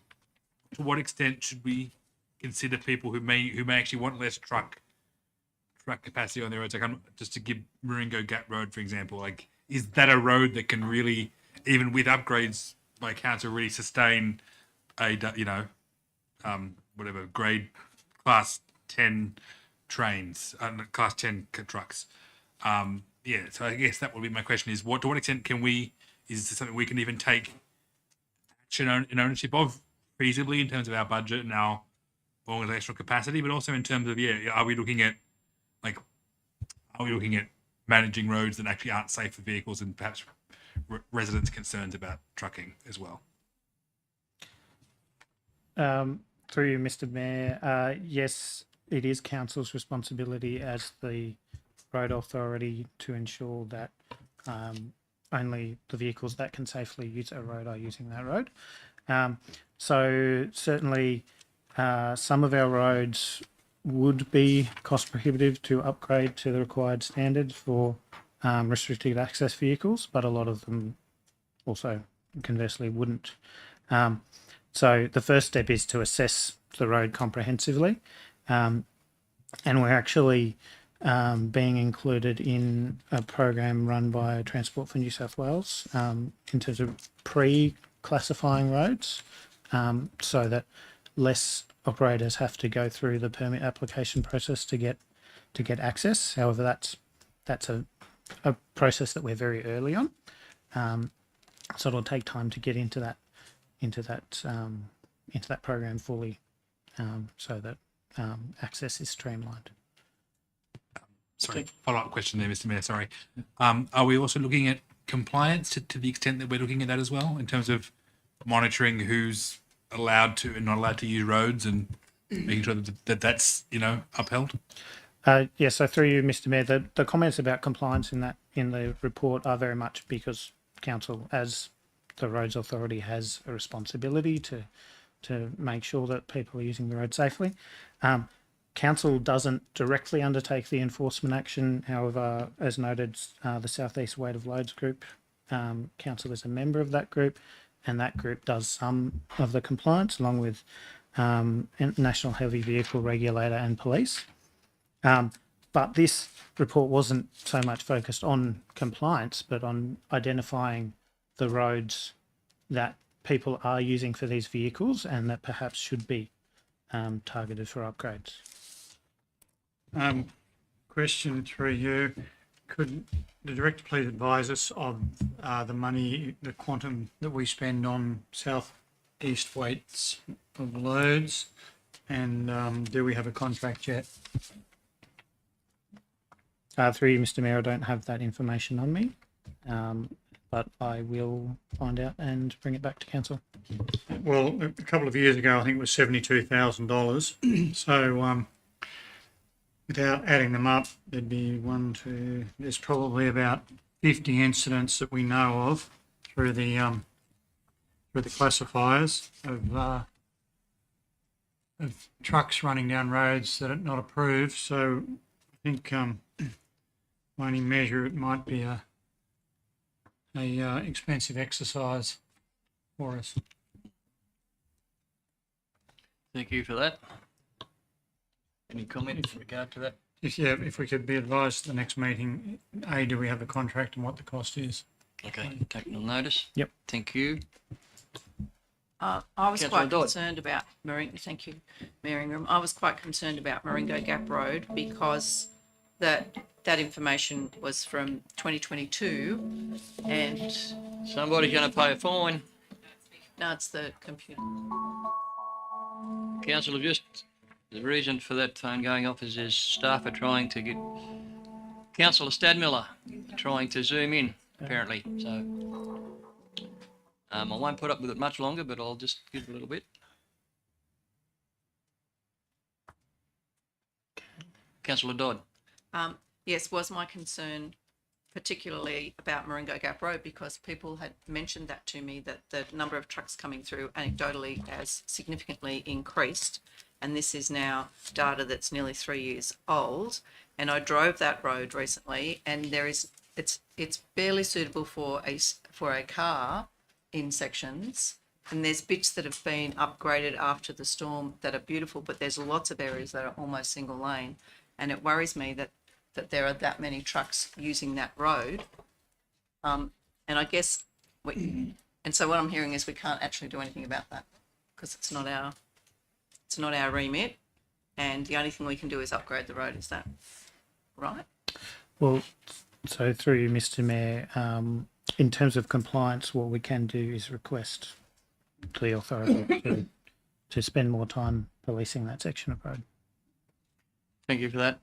S2: to what extent should we consider people who may actually want less truck capacity on their roads? Like, just to give Maringo Gap Road for example, like, is that a road that can really, even with upgrades by council, really sustain a whatever grade class 10 trains and class 10 trucks? So I guess that would be my question: is to what extent is this something we can even take action in ownership of feasibly in terms of our budget and our organizational capacity, but also in terms of are we looking at managing roads that actually aren't safe for vehicles and perhaps residents' concerns about trucking as well?
S13: Through you, Mr. Mayor, yes, it is council's responsibility as the road authority to ensure that only the vehicles that can safely use a road are using that road. So certainly some of our roads would be cost prohibitive to upgrade to the required standards for restricted access vehicles, but a lot of them also conversely wouldn't. So the first step is to assess the road comprehensively, and we're actually being included in a program run by Transport for New South Wales in terms of pre-classifying roads, so that less operators have to go through the permit application process to get access. However, that's a process that we're very early on, so it'll take time to get into that program fully, so that access is streamlined.
S2: Sorry, follow-up question there, Mr. Mayor. Sorry. Are we also looking at compliance to the extent that we're looking at that as well, in terms of monitoring who's allowed to and not allowed to use roads and making sure that's upheld?
S13: Yeah, so through you, Mr. Mayor, the comments about compliance in the report are very much because council, as the roads authority, has a responsibility to make sure that people are using the road safely. Council doesn't directly undertake the enforcement action. However, as noted, the South East Weight of Loads group, council is a member of that group, and that group does some of the compliance along with National Heavy Vehicle Regulator and police. But this report wasn't so much focused on compliance, but on identifying the roads that people are using for these vehicles and that perhaps should be targeted for upgrades.
S10: Question through you. Could the director please advise us of the money, the quantum that we spend on South East Weights of Loads, and do we have a contract yet?
S13: Through you, Mr. Mayor, I don't have that information on me, but I will find out and bring it back to council.
S10: Well, a couple of years ago, I think it was $72,000. So without adding them up, there'd be there's probably about 50 incidents that we know of through the classifiers of trucks running down roads that are not approved. So I think by any measure, it might be a expensive exercise for us.
S1: Thank you for that. Any comment in regard to that?
S10: If we could be advised at the next meeting, do we have a contract and what the cost is?
S1: Okay, taking on notice.
S13: Yep.
S1: Thank you.
S3: I was
S1: Councillor
S3: quite
S1: Dodd.
S3: concerned about thank you, Mayor Ingram. I was quite concerned about Maringo Gap Road because that information was from 2022, and
S1: Somebody's going to pay a fine.
S3: no, it's the computer.
S1: Councillor, just the reason for that phone going off is there's staff are trying to get Councillor Stadmiller trying to zoom in, apparently. So I won't put up with it much longer, but I'll just give it a little bit. Councillor Dodd.
S3: Yes, was my concern particularly about Maringo Gap Road because people had mentioned that to me, that the number of trucks coming through anecdotally has significantly increased, and this is now data that's nearly 3 years old. And I drove that road recently, and it's barely suitable for a car in sections, and there's bits that have been upgraded after the storm that are beautiful, but there's lots of areas that are almost single lane, and it worries me that there are that many trucks using that road. And I guess and so what I'm hearing is we can't actually do anything about that because it's not our remit, and the only thing we can do is upgrade the road. Is that right?
S13: Well, so through you, Mr. Mayor, in terms of compliance, what we can do is request to the authority to spend more time policing that section of road.
S1: Thank you for that.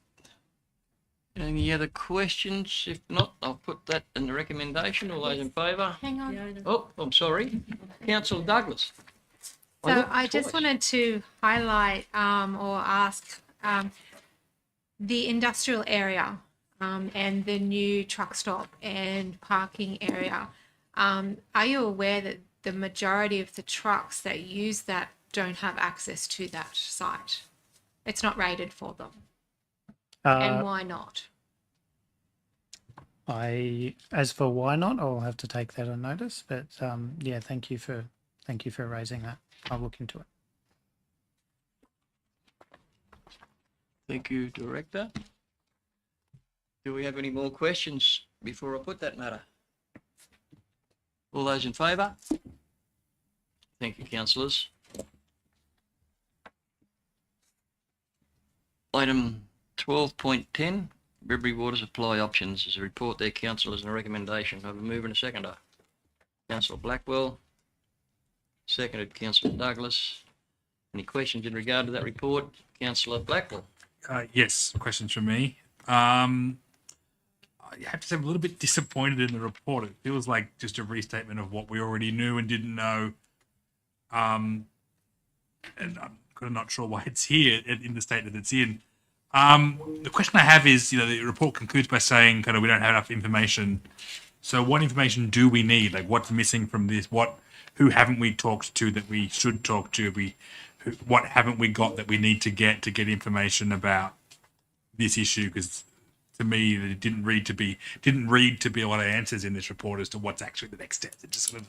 S1: Any other questions? If not, I'll put that in the recommendation. All those in favour?
S11: Hang on.
S1: Oh, I'm sorry. Councillor Douglas.
S11: So I just wanted to highlight or ask the industrial area and the new truck stop and parking area. Are you aware that the majority of the trucks that use that don't have access to that site? It's not rated for them. And why not?
S13: As for why not, I'll have to take that on notice. But yeah, thank you for raising that. I'll look into it.
S1: Thank you, Director. Do we have any more questions before I put that matter? All those in favour? Thank you, councillors. Item 12.10, Riverbury Water Supply Options is a report there, councillors, and a recommendation. I have a mover and a seconder. Councillor Blackwell, seconded Councillor Douglas. Any questions in regard to that report? Councillor Blackwell.
S2: Yes, questions from me. I have to say I'm a little bit disappointed in the report. It feels like just a restatement of what we already knew and didn't know. And I'm kind of not sure why it's here in the state that it's in. The question I have is, the report concludes by saying kind of we don't have enough information. So what information do we need? Like what's missing from this? Who haven't we talked to that we should talk to? What haven't we got that we need to get information about this issue? Because to me, it didn't read to be a lot of answers in this report as to what's actually the next step. It just sort of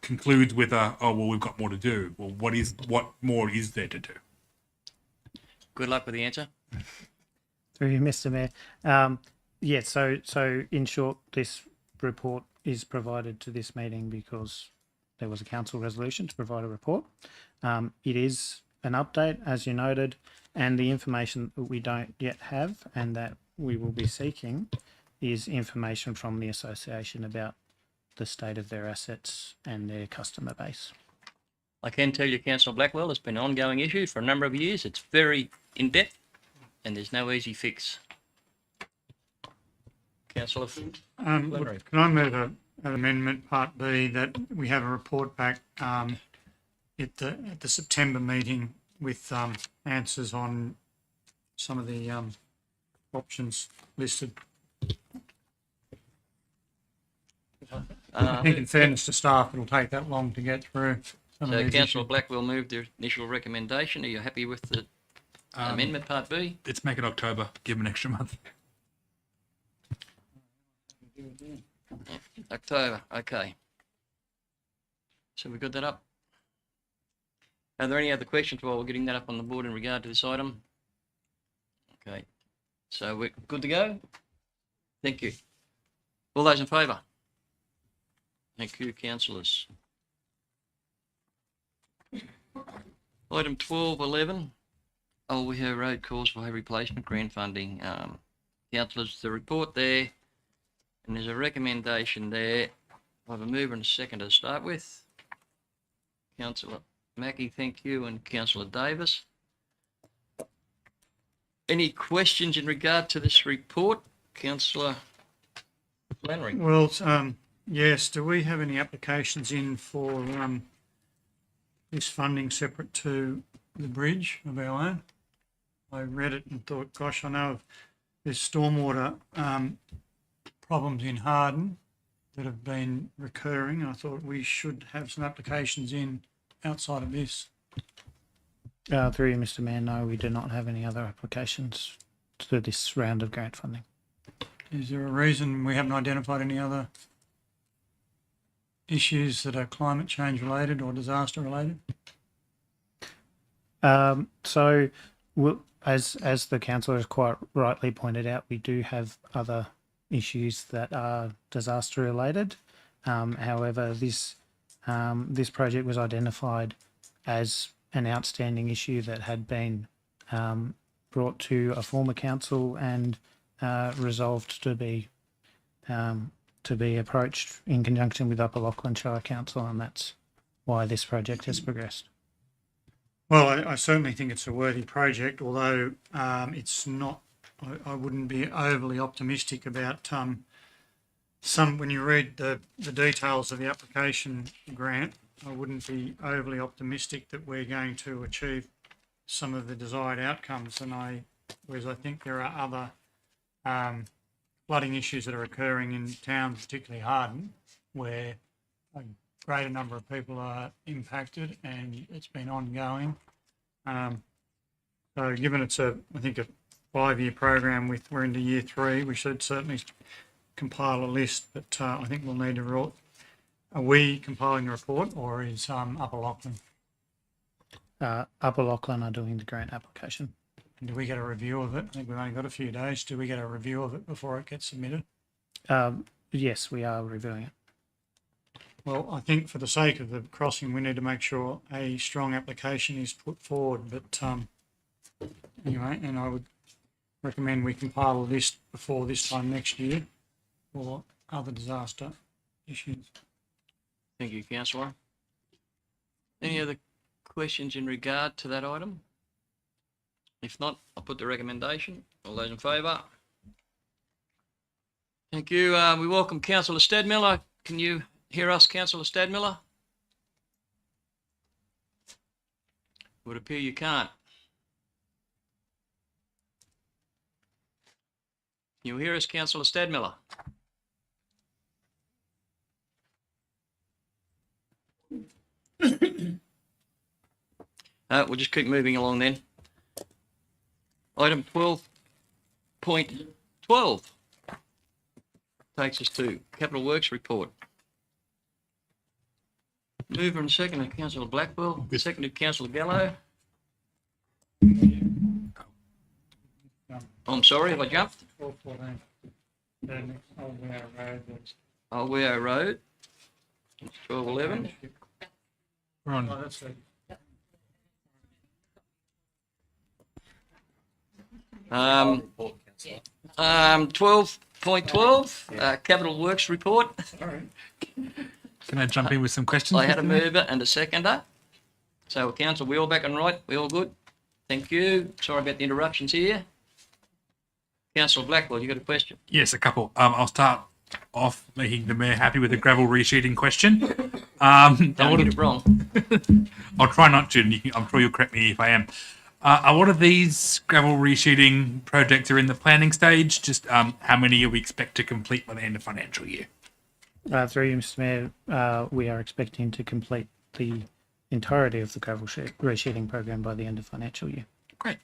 S2: concludes with we've got more to do. Well, what more is there to do?
S1: Good luck with the answer.
S13: Through you, Mr. Mayor. Yeah, so in short, this report is provided to this meeting because there was a council resolution to provide a report. It is an update, as you noted, and the information that we don't yet have and that we will be seeking is information from the association about the state of their assets and their customer base.
S1: I can tell you, Councillor Blackwell, it's been an ongoing issue for a number of years. It's very in-depth and there's no easy fix. Councillor Flannery.
S10: Can I move an amendment, Part B, that we have a report back at the September meeting with answers on some of the options listed? I think in fairness to staff, it'll take that long to get through.
S1: So Councillor Blackwell moved their initial recommendation. Are you happy with the amendment, Part B?
S2: Let's make it October. Give them an extra month.
S1: October, okay. So we got that up. Are there any other questions while we're getting that up on the board in regard to this item? Okay, so we're good to go? Thank you. All those in favour? Thank you, councillors. Item 12.11, Olweher Road calls for replacement grant funding. Councillors, the report there, and there's a recommendation there. I have a mover and a second to start with. Councillor Mackie, thank you, and Councillor Davis. Any questions in regard to this report? Councillor Flannery.
S10: Well, yes. Do we have any applications in for this funding separate to the bridge of our own? I read it and thought, gosh, I know there's stormwater problems in Harden that have been recurring. I thought we should have some applications in outside of this.
S13: Through you, Mr. Mayor, no, we do not have any other applications to this round of grant funding.
S10: Is there a reason we haven't identified any other issues that are climate change related or disaster related?
S13: So, as the councillor has quite rightly pointed out, we do have other issues that are disaster related. However, this project was identified as an outstanding issue that had been brought to a former council and resolved to be approached in conjunction with Upper Lachlan Shire Council, and that's why this project has progressed.
S10: Well, I certainly think it's a worthy project, although it's not. I wouldn't be overly optimistic about when you read the details of the application grant. I wouldn't be overly optimistic that we're going to achieve some of the desired outcomes, whereas I think there are other flooding issues that are occurring in towns, particularly Harden, where a greater number of people are impacted and it's been ongoing. So given it's I think a 5-year program we're into year 3, we should certainly compile a list, but I think we'll need a report. Are we compiling the report, or is Upper Lachlan?
S13: Upper Lachlan are doing the grant application.
S10: And do we get a review of it? I think we've only got a few days. Do we get a review of it before it gets submitted?
S13: Yes, we are reviewing it.
S10: Well, I think for the sake of the crossing, we need to make sure a strong application is put forward. But anyway, and I would recommend we compile a list before this time next year for other disaster issues.
S1: Thank you, Councillor. Any other questions in regard to that item? If not, I'll put the recommendation. All those in favour? Thank you. We welcome Councillor Stadmiller. Can you hear us, Councillor Stadmiller? Would appear you can't. Can you hear us, Councillor Stadmiller? We'll just keep moving along then. Item 12.12 takes us to Capital Works report. Mover and second, Councillor Blackwell. Seconded, Councillor Gallo. I'm sorry if I jumped.
S10: 1214.
S1: Olweo Road. 1211.
S2: We're on.
S10: Oh, that's it.
S1: 12.12, Capital Works report.
S2: Can I jump in with some questions?
S1: I had a
S2: Mr. Mayor?
S1: mover and a seconder. So, Council, we all back and right? We all good? Thank you. Sorry about the interruptions here. Councillor Blackwell, you got a question?
S2: Yes, a couple. I'll start off making the mayor happy with a gravel resheeting question.
S1: Don't get it wrong.
S2: I'll try not to, and I'm sure you'll correct me if I am. A lot of these gravel resheeting projects are in the planning stage. Just how many do we expect to complete by the end of financial year?
S13: Through you, Mr. Mayor, we are expecting to complete the entirety of the gravel resheeting program by the end of financial year.
S2: Great.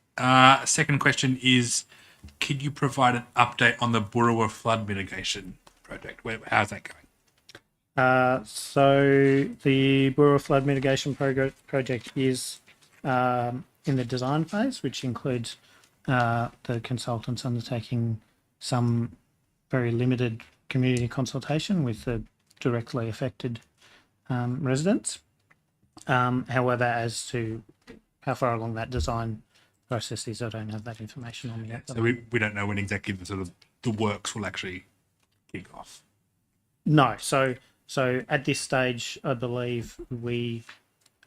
S2: Second question is, could you provide an update on the Burrawa flood mitigation project? How's that going?
S13: So the Burrawa flood mitigation project is in the design phase, which includes the consultants undertaking some very limited community consultation with the directly affected residents. However, as to how far along that design process is, I don't have that information on me yet.
S2: So we don't know when exactly the sort of the works will actually kick off.
S13: No, so at this stage, I believe we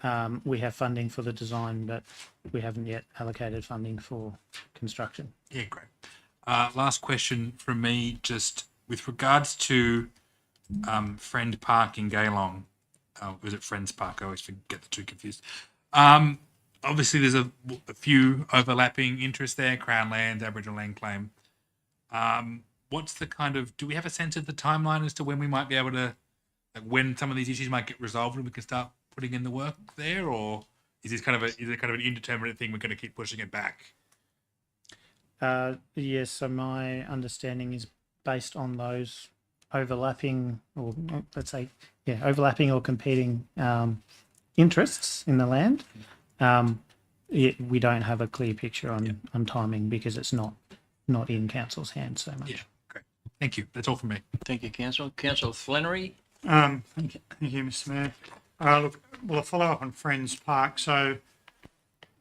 S13: have funding for the design, but we haven't yet allocated funding for construction.
S2: Yeah, great. Last question from me, just with regards to Friend Park in Gaylong. Was it Friends Park? I always get the two confused. Obviously, there's a few overlapping interests there, Crown Lands, Aboriginal Land Claim. What's the kind of, do we have a sense of the timeline as to when we might be able to, like when some of these issues might get resolved and we can start putting in the work there, or is it kind of an indeterminate thing? We're going to keep pushing it back.
S13: Yes. So my understanding is based on those overlapping, or let's say, overlapping or competing interests in the land. We don't have a clear picture on timing because it's not in council's hands so much.
S2: Yeah, great. Thank you. That's all from me.
S1: Thank you, Councillor. Councillor Flannery.
S10: Thank you, Mr. Mayor. Look, we'll follow up on Friends Park. So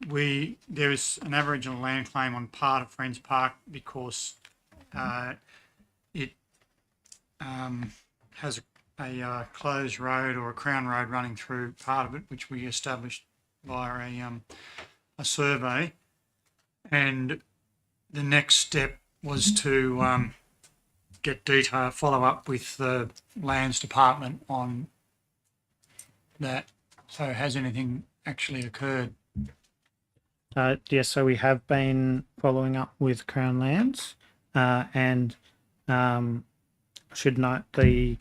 S10: there is an Aboriginal land claim on part of Friends Park because it has a closed road or a crown road running through part of it, which we established via a survey. And the next step was to get detail, follow up with the Lands Department on that. So has anything actually occurred?
S13: Yes, so we have been following up with Crown Lands and should note the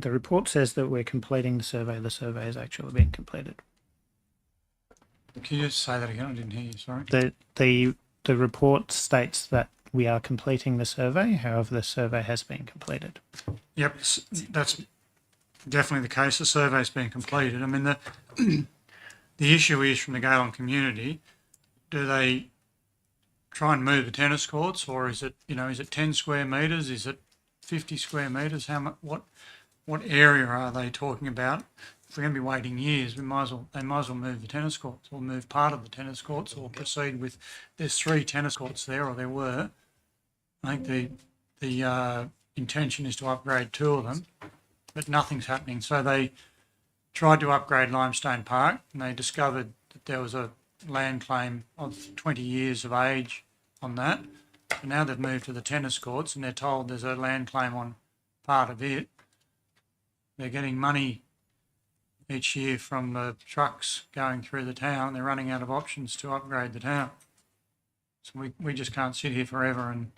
S13: report says that we're completing the survey. The survey has actually been completed.
S10: Can you just say that again? I didn't hear you, sorry.
S13: The report states that we are completing the survey. However, the survey has been completed.
S10: Yep, that's definitely the case. The survey's been completed. I mean, the issue is from the Gaylon community, do they try and move the tennis courts, or is it, is it 10 square metres? Is it 50 square metres? What area are they talking about? If we're going to be waiting years, they might as well move the tennis courts, or move part of the tennis courts, or proceed with, there's 3 tennis courts there, or there were. I think the intention is to upgrade 2 of them, but nothing's happening. So they tried to upgrade Limestone Park, and they discovered that there was a land claim of 20 years of age on that. So now they've moved to the tennis courts, and they're told there's a land claim on part of it. They're getting money each year from the trucks going through the town. They're running out of options to upgrade the town. So we just can't sit here forever and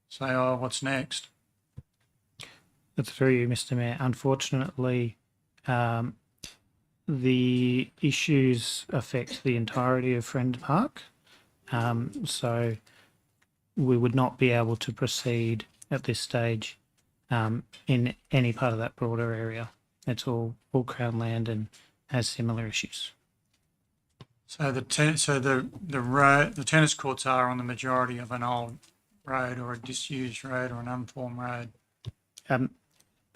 S10: say, oh, what's next?
S13: That's through you, Mr. Mayor. Unfortunately, the issues affect the entirety of Friend Park. So we would not be able to proceed at this stage in any part of that broader area. It's all Crown land and has similar issues.
S10: So the tennis courts are on the majority of an old road, or a disused road, or an unformed road.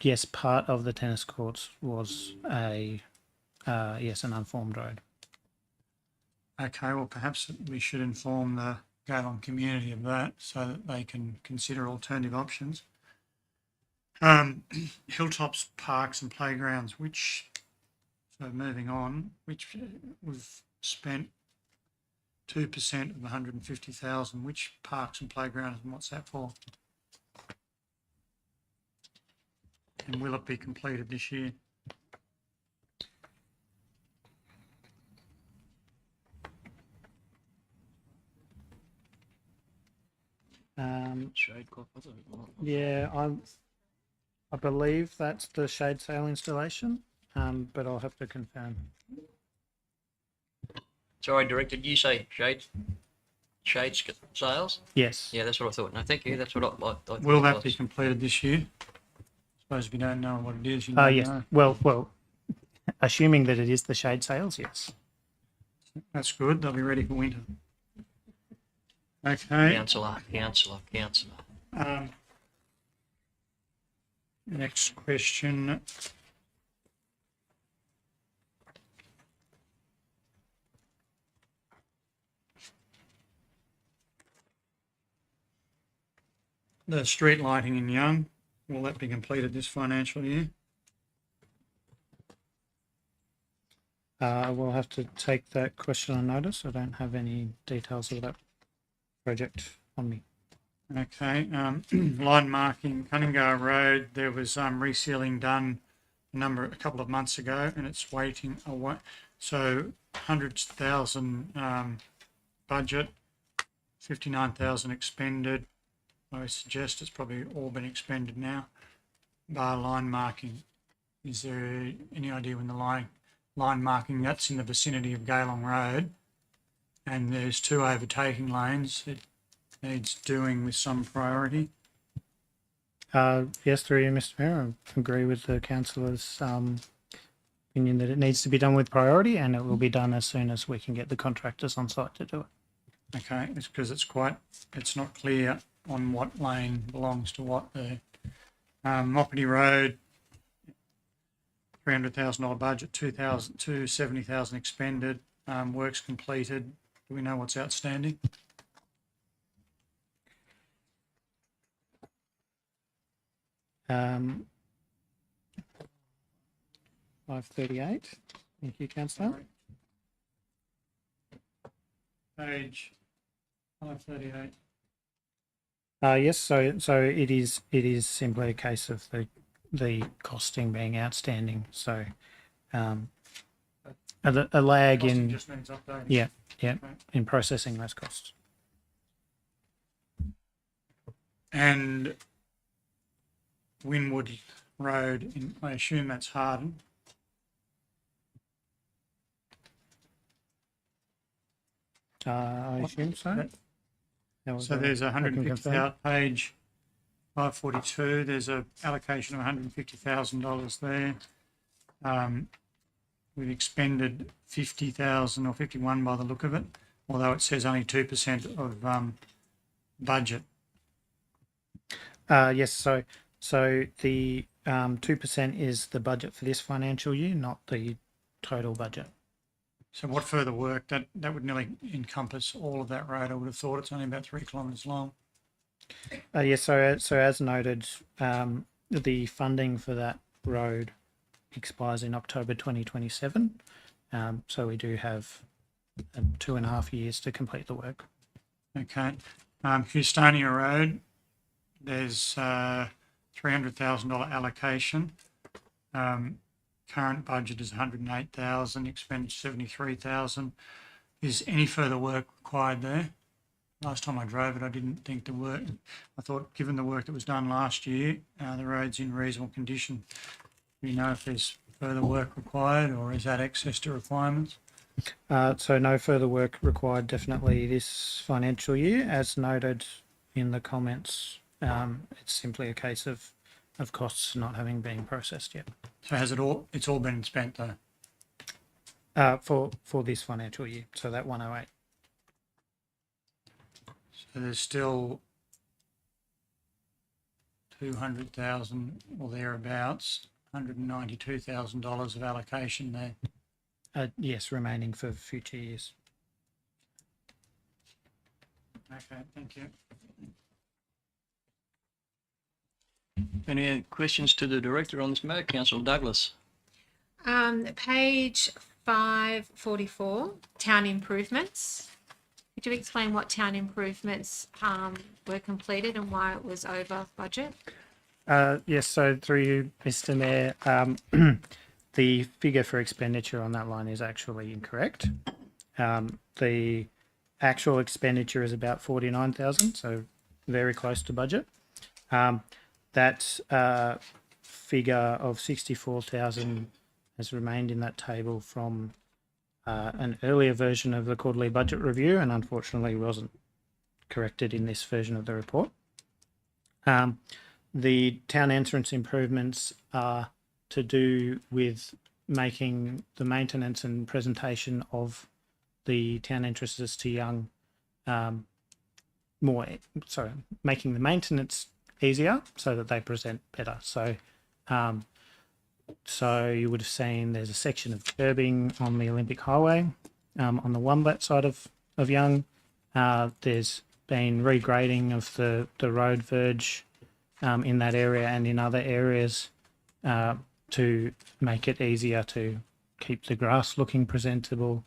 S13: Yes, part of the tennis courts was an unformed road.
S10: Okay, well, perhaps we should inform the Gaylon community of that so that they can consider alternative options. Hilltops parks and playgrounds, so moving on, which we've spent 2% of 150,000. Which parks and playgrounds, and what's that for? And will it be completed this year?
S13: Yeah, I believe that's the shade sail installation, but I'll have to confirm.
S1: Sorry, Director, did you say shade sales?
S13: Yes.
S1: Yeah, that's what I thought. No, thank you. That's what I thought.
S10: Will
S1: it
S10: that
S1: was.
S10: be completed this year? I suppose if you don't know what it is, you don't
S13: Yes.
S10: know.
S13: Well, assuming that it is the shade sails, yes.
S10: That's good. They'll be ready for winter. Okay.
S1: Councillor.
S10: Next question. The street lighting in Young, will that be completed this financial year?
S13: I will have to take that question on notice. I don't have any details of that project on me.
S10: Okay, line marking Cunningar Road, there was resealing done a couple of months ago, and it's waiting away. So 100,000 budget, 59,000 expended. I suggest it's probably all been expended now. Bar line marking. Is there any idea when the line marking, that's in the vicinity of Gaylong Road, and there's 2 overtaking lanes. It needs doing with some priority.
S13: Yes, through you, Mr. Mayor. I agree with the councillor's opinion that it needs to be done with priority, and it will be done as soon as we can get the contractors on site to do it.
S10: Okay, it's because it's not clear on what lane belongs to what there. Moppity Road, $300,000 budget, 270,000 expended, works completed. Do we know what's outstanding?
S13: $538. Thank you, councillor.
S10: Page 538.
S13: Yes, so it is simply a case of the costing being outstanding. So a lag in
S10: Just needs updating.
S13: yeah
S10: Okay.
S13: in processing those costs.
S10: And Winwood Road, I assume that's Harden.
S13: I assume so.
S10: So there's
S13: I can confirm.
S10: $150,000, page 542, there's a allocation of $150,000 there. We've expended 50,000 or 51 by the look of it, although it says only 2% of budget.
S13: Yes, so the 2% is the budget for this financial year, not the total budget.
S10: So what further work? That would nearly encompass all of that road. I would have thought it's only about 3 kilometres long.
S13: Yes, so as noted, the funding for that road expires in October 2027. So we do have 2.5 years to complete the work.
S10: Okay. Houstonia Road, there's $300,000 allocation. Current budget is 108,000, expenditure 73,000. Is any further work required there? Last time I drove it, I didn't think the work. I thought, given the work that was done last year, the road's in reasonable condition. Do you know if there's further work required, or is that access to requirements?
S13: So no further work required definitely this financial year. As noted in the comments, it's simply a case of costs not having been processed yet.
S10: So has it all? It's all been spent though.
S13: For this financial year, so that 108.
S10: So there's still 200,000 or thereabouts, $192,000 of allocation there.
S13: Yes, remaining for future years.
S10: Okay, thank you.
S1: Any questions to the director on this matter? Councillor Douglas.
S11: Page 544, town improvements. Could you explain what town improvements were completed and why it was over budget?
S13: Yes, so through you, Mr. Mayor, the figure for expenditure on that line is actually incorrect. The actual expenditure is about 49,000, so very close to budget. That figure of 64,000 has remained in that table from an earlier version of the quarterly budget review, and unfortunately wasn't corrected in this version of the report. The town entrance improvements are to do with making the maintenance and presentation of the town entrances to Young making the maintenance easier so that they present better. So you would have seen there's a section of curbing on the Olympic Highway on the Wombat side of Young. There's been regrading of the road verge in that area and in other areas to make it easier to keep the grass looking presentable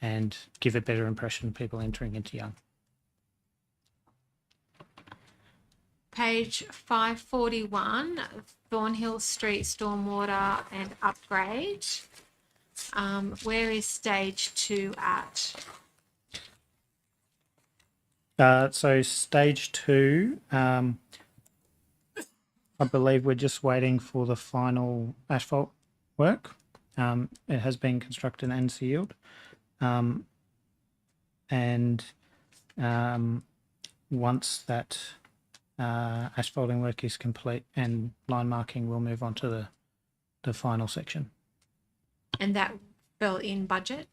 S13: and give a better impression of people entering into Young.
S11: Page 541, Thornhill Street stormwater and upgrade. Where is stage 2 at?
S13: So stage 2, I believe we're just waiting for the final asphalt work. It has been constructed and sealed. Once that asphalting work is complete and line marking, we'll move on to the final section.
S11: And that fell in budget?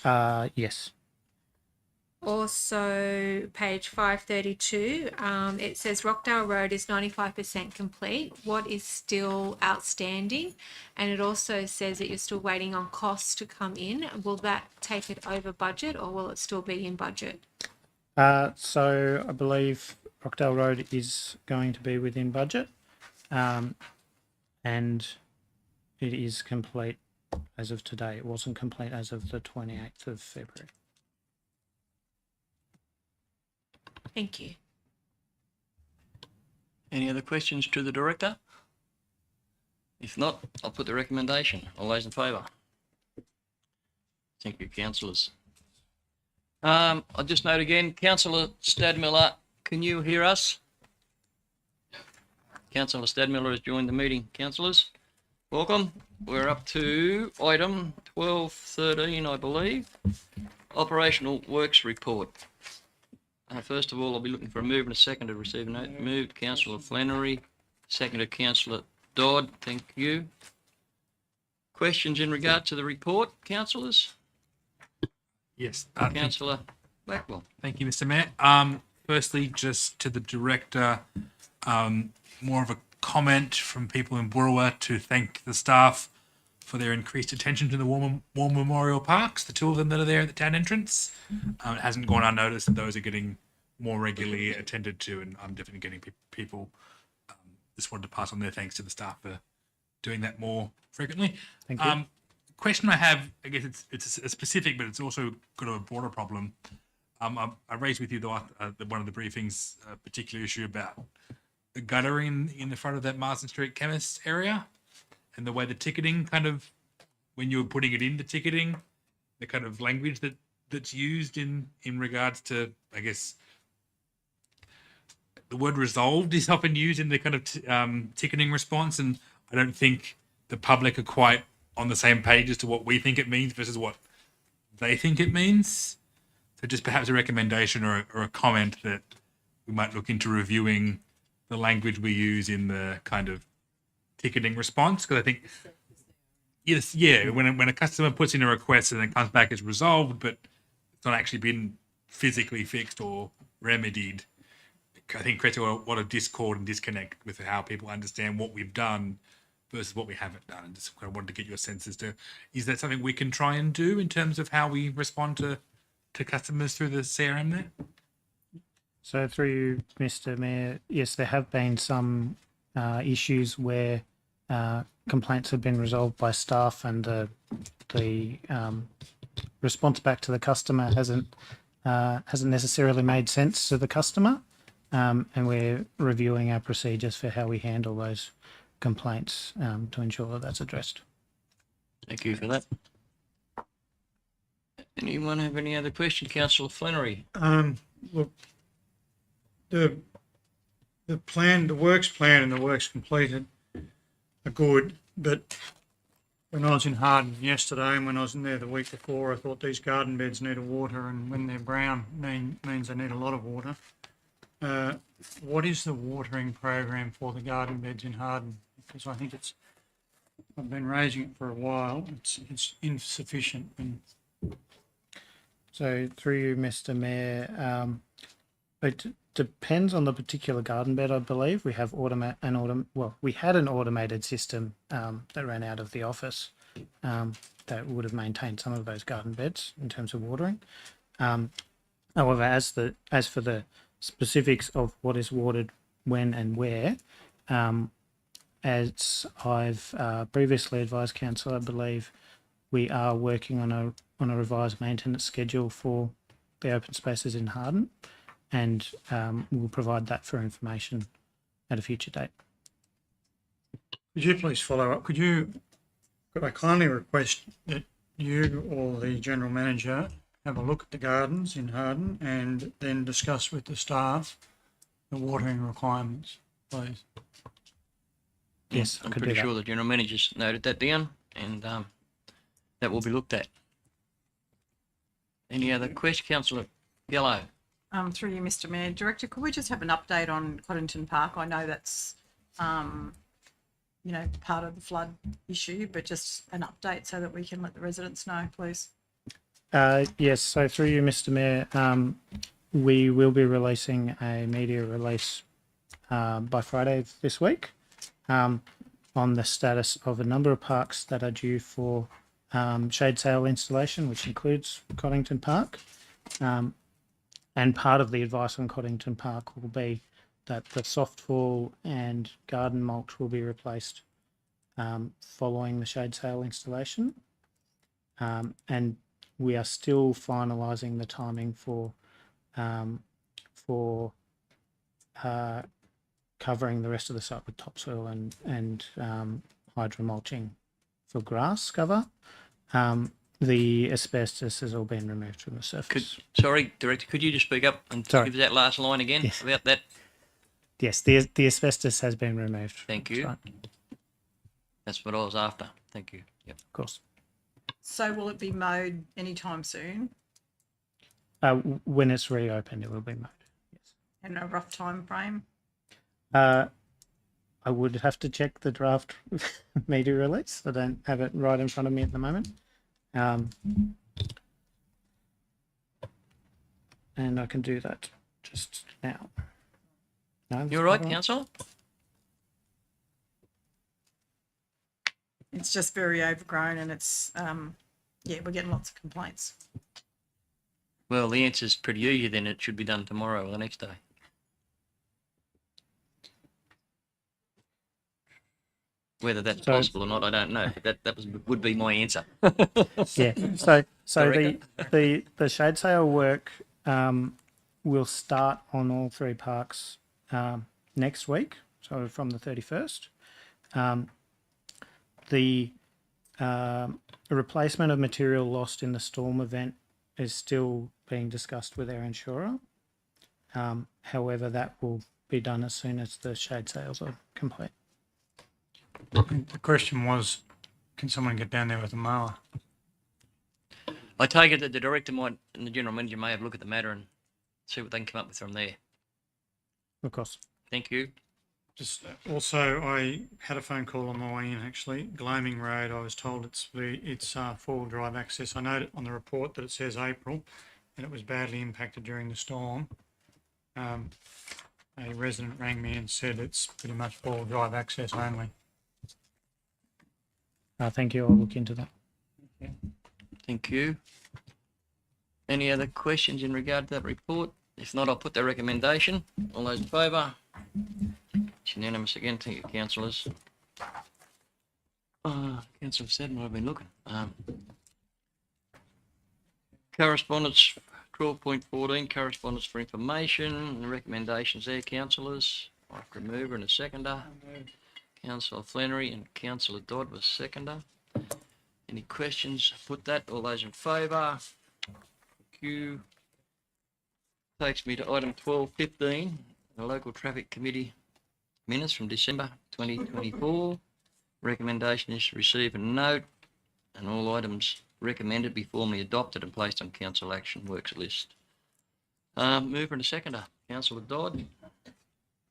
S13: Yes.
S11: Also, page 532, it says Rockdale Road is 95% complete. What is still outstanding? And it also says that you're still waiting on costs to come in. Will that take it over budget, or will it still be in budget?
S13: So I believe Rockdale Road is going to be within budget, and it is complete as of today. It wasn't complete as of the 28th of February.
S11: Thank you.
S1: Any other questions to the director? If not, I'll put the recommendation. All those in favour? Thank you, councillors. I'll just note again, Councillor Stadmiller, can you hear us? Councillor Stadmiller has joined the meeting. Councillors, welcome. We're up to item 12.13, I believe. Operational Works Report. First of all, I'll be looking for a move and a second to receive a note. Moved, Councillor Flannery. Seconded, Councillor Dodd. Thank you. Questions in regard to the report, councillors?
S2: Yes.
S1: Councillor Blackwell.
S2: Thank you, Mr. Mayor. Firstly, just to the director, more of a comment from people in Burrawa to thank the staff for their increased attention to the War Memorial Parks, the two of them that are there at the town entrance. It hasn't gone unnoticed that those are getting more regularly attended to, and I'm definitely getting people just wanted to pass on their thanks to the staff for doing that more frequently.
S13: Thank you.
S2: Question I have, I guess it's a specific, but it's also got a broader problem. I raised with you one of the briefings a particular issue about the guttering in the front of that Marsden Street chemist area, and the way the ticketing kind of, when you were putting it in the ticketing, the kind of language that's used in regards to, I guess, the word resolved is often used in the kind of ticketing response, and I don't think the public are quite on the same page as to what we think it means versus what they think it means. So just perhaps a recommendation or a comment that we might look into reviewing the language we use in the kind of ticketing response, because I think, yes, yeah, when a customer puts in a request and it comes back as resolved, but it's not actually been physically fixed or remedied, I think creates a lot of discord and disconnect with how people understand what we've done versus what we haven't done. And just kind of wanted to get your sense as to, is that something we can try and do in terms of how we respond to customers through the CRM there?
S13: So through you, Mr. Mayor, yes, there have been some issues where complaints have been resolved by staff, and the response back to the customer hasn't necessarily made sense to the customer, and we're reviewing our procedures for how we handle those complaints to ensure that that's addressed.
S1: Thank you for that. Anyone have any other questions? Councillor Flannery.
S10: Look, the plan, the works plan and the works completed are good, but when I was in Harden yesterday and when I was in there the week before, I thought these garden beds need water, and when they're brown means they need a lot of water. What is the watering program for the garden beds in Harden? Because I think I've been raising it for a while. It's insufficient. And
S13: so through you, Mr. Mayor, it depends on the particular garden bed. I believe we have we had an automated system that ran out of the office that would have maintained some of those garden beds in terms of watering. However, as for the specifics of what is watered when and where, as I've previously advised council, I believe we are working on a revised maintenance schedule for the open spaces in Harden, and we'll provide that for information at a future date.
S10: could you please follow up? Could I kindly request that you or the general manager have a look at the gardens in Harden and then discuss with the staff the watering requirements, please?
S13: Yes,
S1: I'm pretty sure the general manager's noted that down, and that will be looked at. Any other questions, Councillor Gallo?
S3: Through you, Mr. Mayor. Director, could we just have an update on Coddington Park? I know that's, part of the flood issue, but just an update so that we can let the residents know, please.
S13: Yes, so through you, Mr. Mayor, we will be releasing a media release by Friday this week on the status of a number of parks that are due for shade sail installation, which includes Coddington Park. And part of the advice on Coddington Park will be that the softfall and garden mulch will be replaced following the shade sail installation. And we are still finalising the timing for covering the rest of the site with topsoil and hydro mulching for grass cover. The asbestos has all been removed from the surface.
S1: Sorry, Director, could you just speak up and give us that last line again about that?
S13: Yes, the asbestos has been removed.
S1: Thank you.
S13: Right.
S1: That's what I was after. Thank you. Yep.
S13: Of course.
S3: So will it be mowed anytime soon?
S13: When it's reopened, it will be mowed.
S5: And a rough time frame?
S13: I would have to check the draft media release. I don't have it right in front of me at the moment. And I can do that just now. No, that's
S1: You all right,
S13: not
S1: Council?
S5: It's just very overgrown and it's, yeah, we're getting lots of complaints.
S1: Well, the answer's pretty easy then. It should be done tomorrow or the next day. Whether that's
S13: So-
S1: possible or not, I don't know. That would be my answer.
S13: Yeah. So
S1: Director.
S13: the shade sail work will start on all three parks next week. So from the 31st. The replacement of material lost in the storm event is still being discussed with our insurer. However, that will be done as soon as the shade sails are complete.
S10: The question was, can someone get down there with a mower?
S1: I take it that the director might and the general manager may have a look at the matter and see what they can come up with from there.
S13: Of course.
S1: Thank you.
S10: Just also, I had a phone call on my way in actually. Gloaming Road, I was told it's four-wheel drive access. I noted on the report that it says April and it was badly impacted during the storm. A resident rang me and said it's pretty much four-wheel drive access only.
S13: Thank you. I'll look into that.
S1: Thank you. Any other questions in regard to that report? If not, I'll put the recommendation. All those in favour? It's unanimous again. Thank you, councillors. Councillor Seddon, I've been looking. Correspondence 12.14, correspondence for information. The recommendations there, councillors. After a mover and a seconder. Councillor Flannery and Councillor Dodd was seconder. Any questions? Put that. All those in favour? Thank you. Takes me to item 12.15, the local traffic committee minutes from December 2024. Recommendation is to receive a note and all items recommended be formally adopted and placed on council action works list. Mover and a seconder, Councillor Dodd.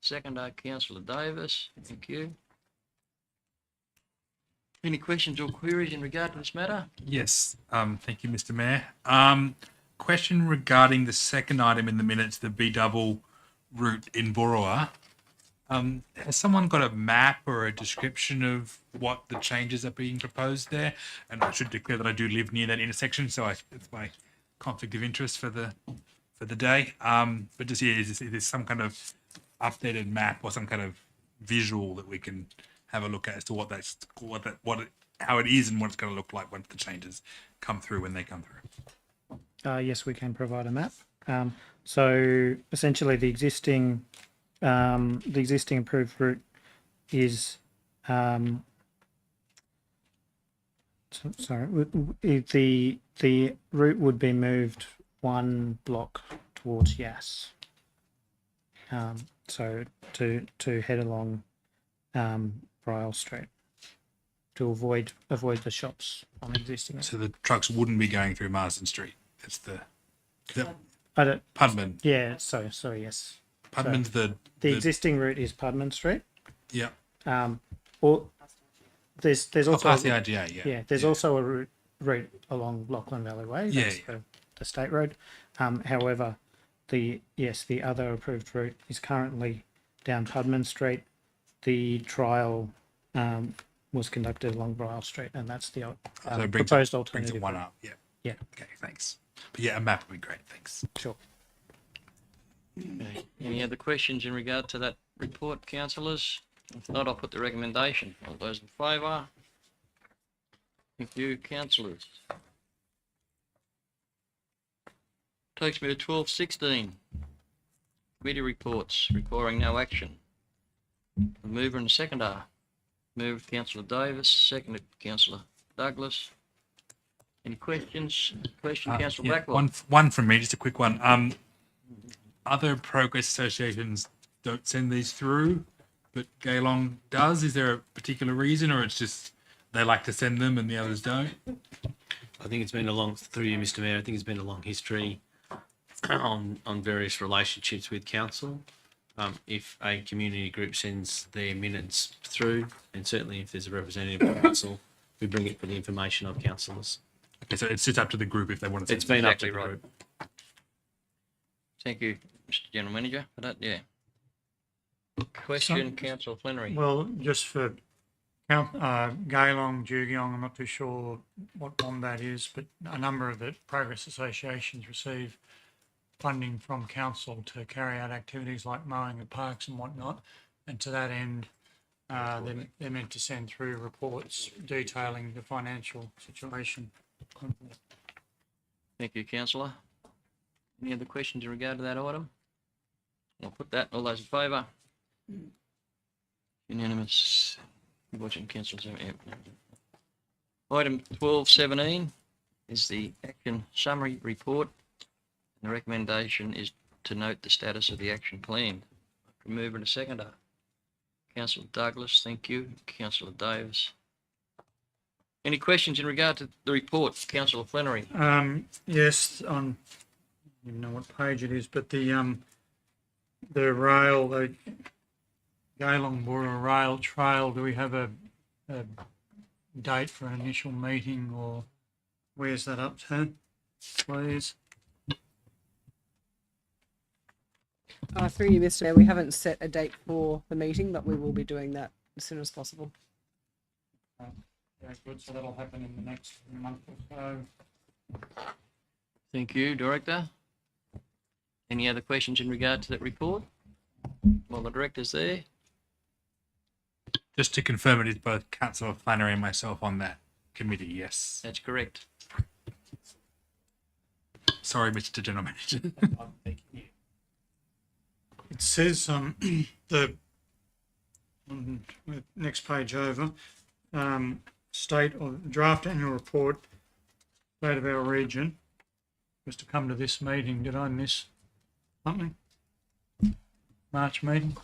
S1: Seconder, Councillor Davis. Thank you. Any questions or queries in regard to this matter?
S2: Yes. Thank you, Mr. Mayor. Question regarding the second item in the minutes, the B-double route in Borua. Has someone got a map or a description of what the changes are being proposed there? And I should declare that I do live near that intersection, so it's my conflict of interest for the day. But just is there some kind of updated map or some kind of visual that we can have a look at as to how it is and what it's going to look like once the changes come through when they come through?
S13: Yes, we can provide a map. So essentially, the existing approved route is the route would be moved one block towards Yass. So to head along Bryle Street to avoid the shops on the existing.
S2: So the trucks wouldn't be going through Marsden Street. It's Pudman.
S13: Yeah. Sorry. Yes.
S2: Pudman's
S13: so the existing route is Pudman Street.
S2: Yeah.
S13: Or there's also
S2: past the RGA. Yeah.
S13: Yeah. There's also a route along Lachlan Valley Way. That's the state road. However, the other approved route is currently down Pudman Street. The trial was conducted along Bryle Street, and that's the proposed alternative.
S2: Brings it one up. Yeah.
S13: Yeah.
S2: Okay. Thanks. But yeah, a map would be great. Thanks.
S13: Sure.
S1: Okay. Any other questions in regard to that report, councillors? If not, I'll put the recommendation. All those in favour? Thank you, councillors. Takes me to 12.16. Committee reports requiring no action. The mover and the seconder. Moved Councillor Davis, seconded Councillor Douglas. Any questions? Councillor Blackwell.
S2: One from me, just a quick one. Other progress associations don't send these through, but Gaylong does. Is there a particular reason, or it's just they like to send them and the others don't?
S8: I think it's been through you, Mr. Mayor, I think it's been a long history. on various relationships with council. If a community group sends their minutes through, and certainly if there's a representative of council, we bring it for the information of councillors.
S2: Okay, so it's up to the group if they want to.
S8: It's been up to
S1: Exactly
S8: the
S1: right.
S8: group.
S1: Thank you, Mr. General Manager, for that. Yeah. Question, Councillor Flannery.
S10: Well, just for Gaylong, Jugiong, I'm not too sure what one that is, but a number of the progress associations receive funding from council to carry out activities like mowing the parks and whatnot. And to that end, they're meant to send through reports detailing the financial situation.
S1: Thank you, Councillor. Any other questions in regard to that item? I'll put that. All those in favour? Unanimous. You're watching councillors. Yeah. Item 12.17 is the action summary report. The recommendation is to note the status of the action plan. Mover and a seconder. Councillor Douglas, thank you. Councillor Davis. Any questions in regard to the report, Councillor Flannery?
S10: Yes, on, I don't even know what page it is, but the rail, the Gaylong Bora Rail Trail, do we have a date for an initial meeting, or where's that up to, please?
S14: Through you, Mr. Mayor, we haven't set a date for the meeting, but we will be doing that as soon as possible.
S10: Very good, so that'll happen in the next month or so.
S1: Thank you, Director. Any other questions in regard to that report? Well, the Director's there.
S2: Just to confirm, it is both Councillor Flannery and myself on that committee, yes.
S1: That's correct.
S2: Sorry, Mr. General Manager.
S10: It says the next page over, state of draft annual report, state of our region, was to come to this meeting. Did I miss something? March meeting?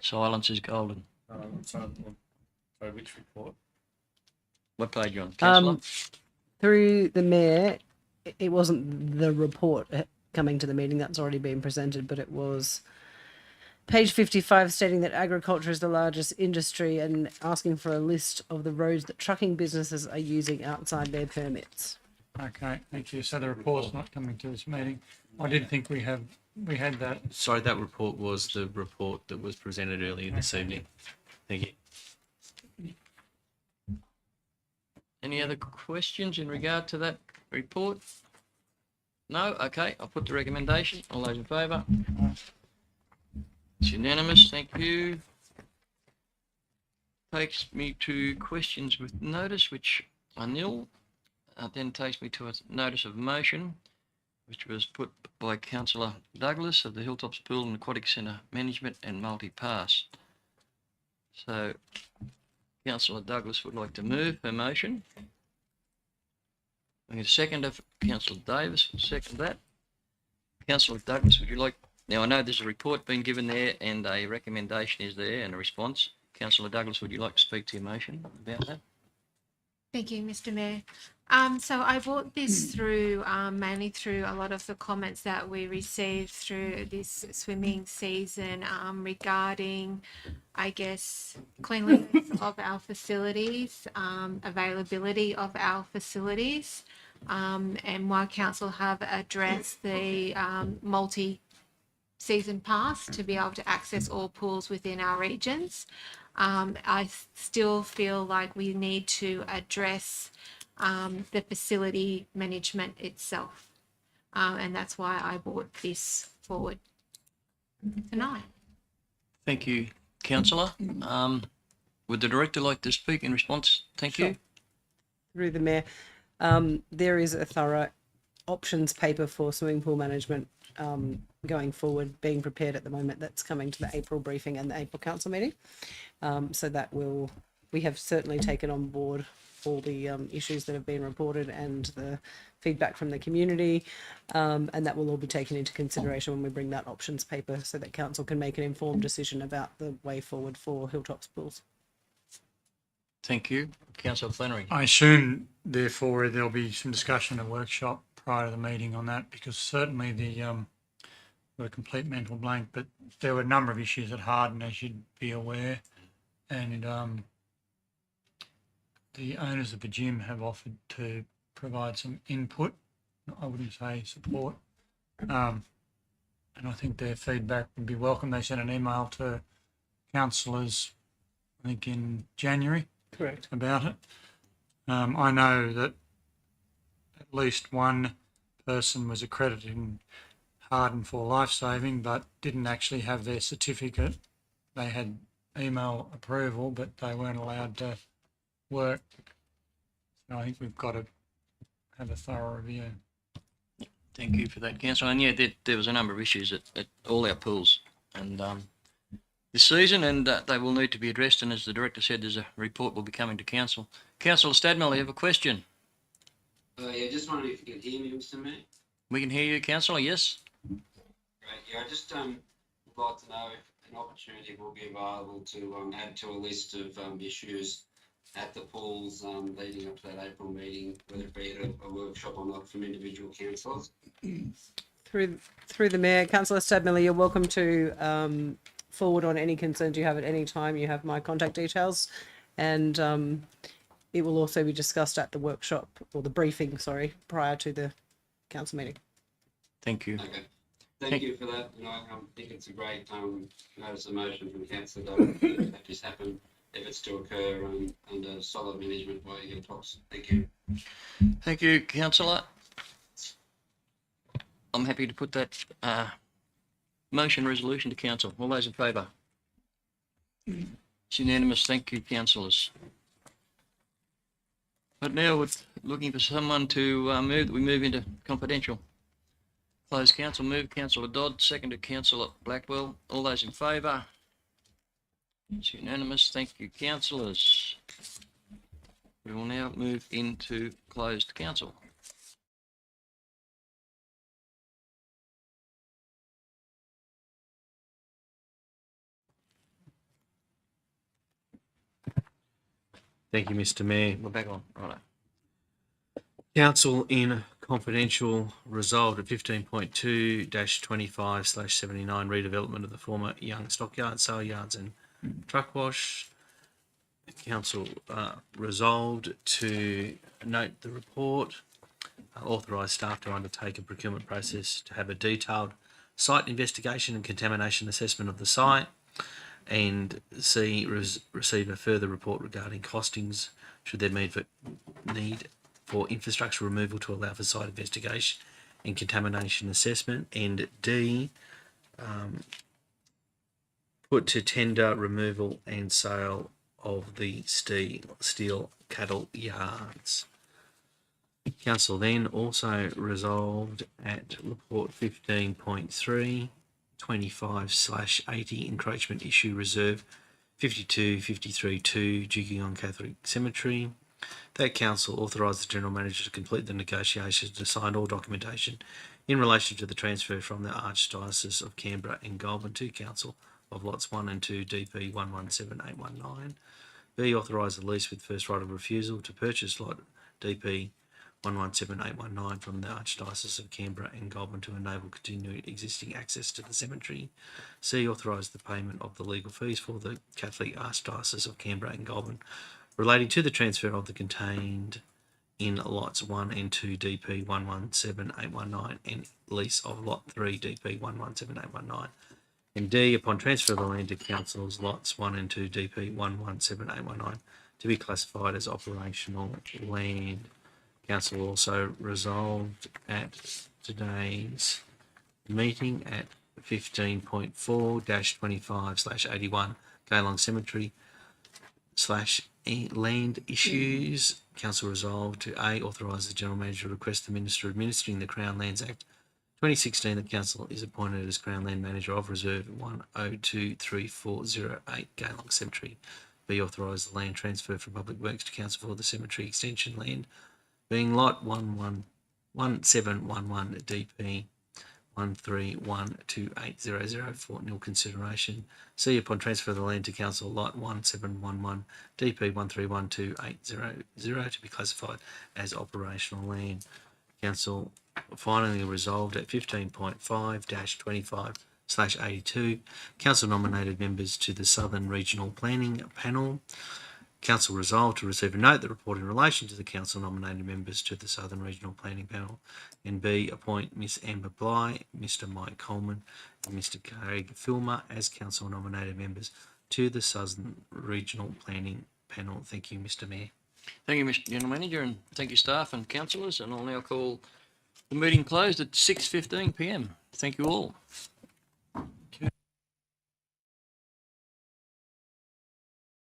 S1: Silence is golden.
S6: Sorry, which report?
S1: What page are you on, Councillor?
S14: Through the Mayor, it wasn't the report coming to the meeting, that's already been presented, but it was page 55 stating that agriculture is the largest industry and asking for a list of the roads that trucking businesses are using outside their permits.
S10: Okay, thank you. So the report's not coming to this meeting. I did think we had that.
S8: Sorry, that report was the report that was presented earlier this evening. Thank you.
S1: Any other questions in regard to that report? No? Okay, I'll put the recommendation. All those in favour? It's unanimous, thank you. Takes me to questions with notice, which are nil. Then takes me to a notice of motion, which was put by Councillor Douglas of the Hilltops Pool and Aquatic Centre Management and Multi-Pass. So, Councillor Douglas would like to move her motion. I get a second of Councillor Davis will second that. Councillor Douglas, would you like, now I know there's a report being given there and a recommendation is there and a response. Councillor Douglas, would you like to speak to your motion about that?
S11: Thank you, Mr. Mayor. So I brought this through mainly through a lot of the comments that we received through this swimming season regarding, I guess, cleanliness of our facilities, availability of our facilities, and why council have addressed the multi-season pass to be able to access all pools within our regions. I still feel like we need to address the facility management itself. And that's why I brought this forward tonight.
S1: Thank you, Councillor. Would the Director like to speak in response? Thank you.
S14: Through the Mayor, there is a thorough options paper for swimming pool management going forward, being prepared at the moment. That's coming to the April briefing and the April council meeting. So that we have certainly taken on board all the issues that have been reported and the feedback from the community, and that will all be taken into consideration when we bring that options paper so that council can make an informed decision about the way forward for Hilltops pools.
S1: Thank you. Councillor Flannery.
S10: I assume, therefore, there'll be some discussion at workshop prior to the meeting on that, because certainly the complete mental blank, but there were a number of issues at Harden, as you'd be aware, and the owners of the gym have offered to provide some input. I wouldn't say support, and I think their feedback would be welcome. They sent an email to councillors, I think in January,
S12: Correct.
S10: about it. I know that at least one person was accredited in Harden for lifesaving, but didn't actually have their certificate. They had email approval, but they weren't allowed to work. So I think we've got to have a thorough review.
S1: Thank you for that, Councillor. And yeah, there was a number of issues at all our pools and this season, and they will need to be addressed. And as the Director said, there's a report will be coming to Council. Councillor Stadmel, you have a question?
S16: Yeah, just wondering if you can hear me, Mr. Mayor.
S1: We can hear you, Councillor, yes?
S16: Great, yeah, I just would like to know if an opportunity will be available to add to a list of issues at the pools leading up to that April meeting, whether it be at a workshop or not, from individual councillors.
S14: Through the Mayor, Councillor Stadmiller, you're welcome to forward on any concerns you have at any time. You have my contact details, and it will also be discussed at the workshop, or the briefing, sorry, prior to the council meeting.
S1: Thank you.
S16: Okay. Thank you for that. And I think it's a great notice of motion from council that that this happen if it's to occur under solid management by Hilltops. Thank you.
S1: Thank you, Councillor. I'm happy to put that motion resolution to Council. All those in favour? It's unanimous. Thank you, councillors. But now we're looking for someone to move that we move into confidential. Close council, move Councillor Dodd, seconded Councillor Blackwell. All those in favour? It's unanimous. Thank you, councillors. We will now move into closed council.
S8: Thank you, Mr. Mayor.
S1: We're back on. Righto.
S8: Council in confidential resolved at 15.2-25/79 redevelopment of the former Young Stockyard, sale yards and truck wash. Council resolved to note the report, authorise staff to undertake a procurement process to have a detailed site investigation and contamination assessment of the site, and receive a further report regarding costings should there need for infrastructure removal to allow for site investigation and contamination assessment, and D, put to tender removal and sale of the steel cattle yards. Council then also resolved at report 15.3 25/80 encroachment issue reserve 52-53-2 Juggion Catholic Cemetery, that council authorise the general manager to complete the negotiations to sign all documentation in relation to the transfer from the Archdiocese of Canberra and Goulburn to council of lots 1 and 2 DP 117819. B, authorise the lease with first right of refusal to purchase lot DP 117819 from the Archdiocese of Canberra and Goulburn to enable continued existing access to the cemetery. C, authorise the payment of the legal fees for the Catholic Archdiocese of Canberra and Goulburn relating to the transfer of the contained in lots 1 and 2 DP 117819 and lease of lot 3 DP 117819. And D, upon transfer of the land to council's lots 1 and 2 DP 117819 to be classified as operational land. Council also resolved at today's meeting at 15.4-25/81 Gaylong Cemetery /land issues. Council resolved to A, authorise the General Manager to request the Minister administering the Crown Lands Act 2016 that Council is appointed as Crown Land Manager of Reserve 1023408 Gaylong Cemetery. B, authorise the land transfer from Public Works to Council for the cemetery extension land being lot 111711 DP 13128000 for nil consideration. C, upon transfer of the land to council lot 1711 DP 13128000 to be classified as operational land. Council finally resolved at 15.5-25/82. Council nominated members to the Southern Regional Planning Panel. Council resolved to receive a note that report in relation to the council nominated members to the Southern Regional Planning Panel. And B, appoint Miss Amber Bly, Mr Mike Coleman and Mr Craig Filmer as council nominated members to the Southern Regional Planning Panel. Thank you, Mr Mayor.
S1: Thank you, Mr General Manager, and thank you, staff and councillors. And I'll now call the meeting closed at 6:15 p.m. Thank you all.